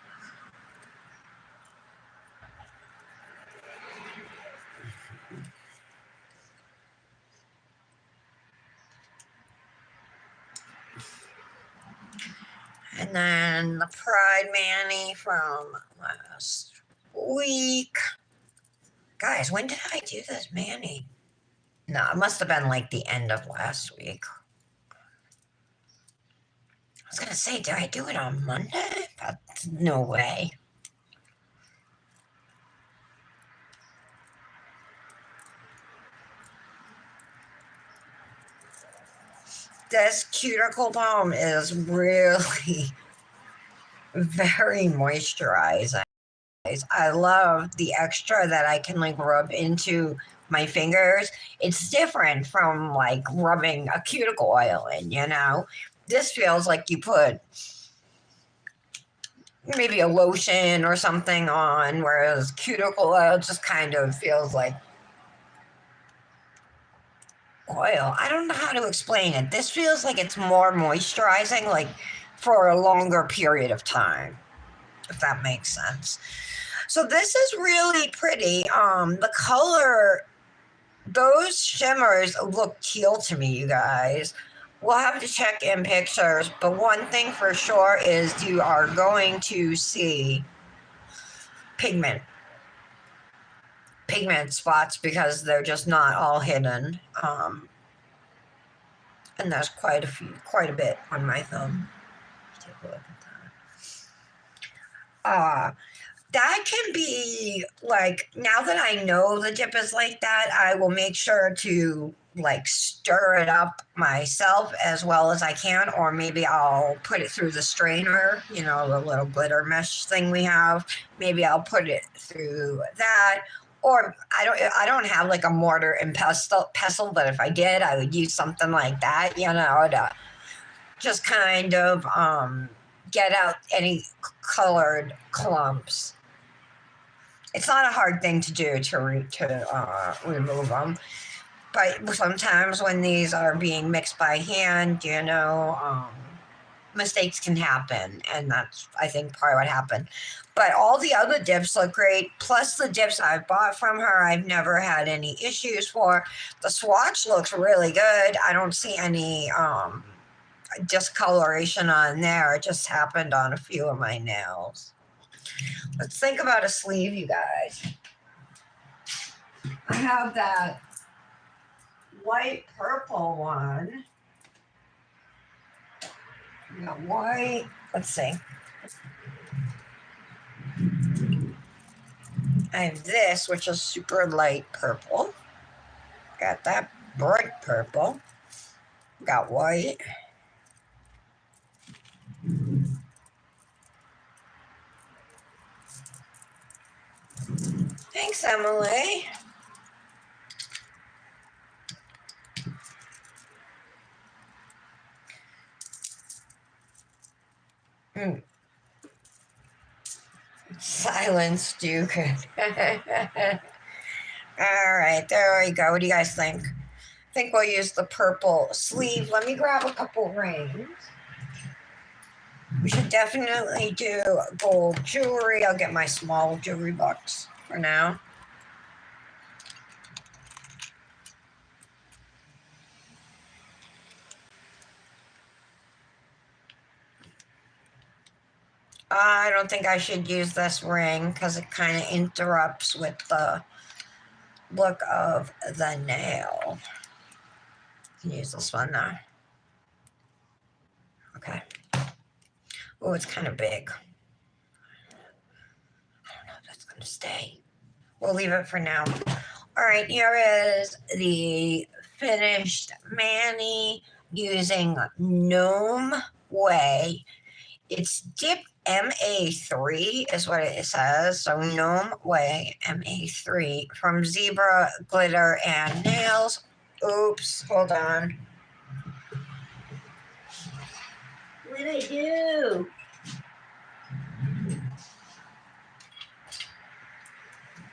And then the Pride Mani from last week. Guys, when did I do this Mani? No, it must have been like the end of last week. I was gonna say, did I do it on Monday? But no way. This cuticle balm is really very moisturizing. I love the extra that I can like rub into my fingers. It's different from like rubbing a cuticle oil in, you know? This feels like you put maybe a lotion or something on, whereas cuticle oil just kind of feels like oil. I don't know how to explain it. This feels like it's more moisturizing, like for a longer period of time, if that makes sense. So this is really pretty. The color, those shimmers look teal to me, you guys. We'll have to check in pictures, but one thing for sure is you are going to see pigment spots because they're just not all hidden. And there's quite a bit on my thumb. Take a look at that. That can be like, now that I know the dip is like that, I will make sure to like stir it up myself as well as I can, or maybe I'll put it through the strainer, you know, the little glitter mesh thing we have. Maybe I'll put it through that. Or I don't have like a mortar and pestle, but if I did, I would use something like that, you know, to just kind of get out any colored clumps. It's not a hard thing to do to remove them, but sometimes when these are being mixed by hand, you know, mistakes can happen, and that's, I think, probably what happened. But all the other dips look great. Plus, the dips I've bought from her, I've never had any issues for. The swatch looks really good. I don't see any discoloration on there. It just happened on a few of my nails. Let's think about a sleeve, you guys. I have that white purple one. We got white. Let's see. I have this, which is super light purple. Got that bright purple. Got white. Thanks, Emily. Silence, Duke. All right, there we go. What do you guys think? I think we'll use the purple sleeve. Let me grab a couple rings. We should definitely do gold jewelry. I'll get my small jewelry box for now. I don't think I should use this ring because it kind of interrupts with the look of the nail. I can use this one now. Okay. Oh, it's kind of big. I don't know if that's going to stay. We'll leave it for now. All right, here is the finished Mani using Gnome Way. It's Dip MA3 is what it says. So Gnome Way MA3 from Zebra Glitter and Nails. Oops, hold on. What did I do?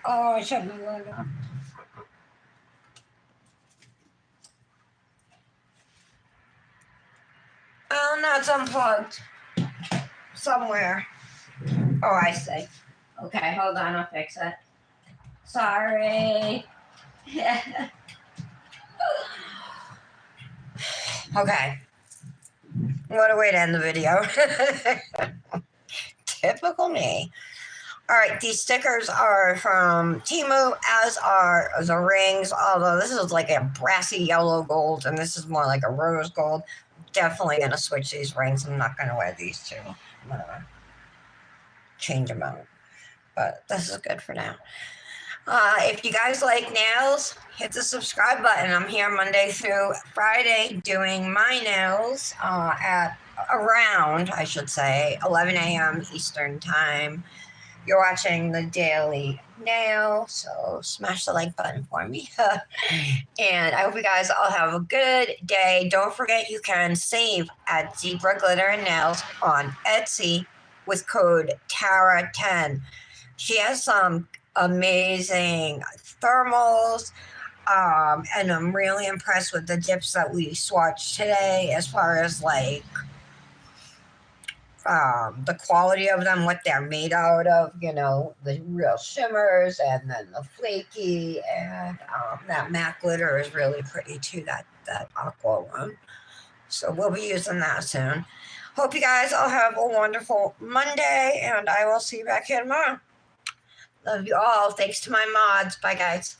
Oh, I shut my window. Oh, no, it's unplugged. Somewhere. Oh, I see. Okay, hold on, I'll fix it. Sorry. Okay. What a way to end the video. Typical me. All right, these stickers are from Temu, as are the rings, although this is like a brassy yellow gold, and this is more like a rose gold. Definitely going to switch these rings. I'm not going to wear these two. I'm going to change them out. But this is good for now. If you guys like nails, hit the subscribe button. I'm here Monday through Friday doing my nails at around, I should say, 11 a.m. Eastern Time. You're watching the Daily Nail, so smash the like button for me. And I hope you guys all have a good day. Don't forget you can save at Zebra Glitter and Nails on Etsy with code TARA10. She has some amazing thermals, and I'm really impressed with the dips that we swatched today as far as like the quality of them, what they're made out of, you know, the real shimmers and then the flaky, and that matte glitter is really pretty too, that aqua one. So we'll be using that soon. Hope you guys all have a wonderful Monday, and I will see you back here tomorrow. Love you all. Thanks to my mods. Bye, guys.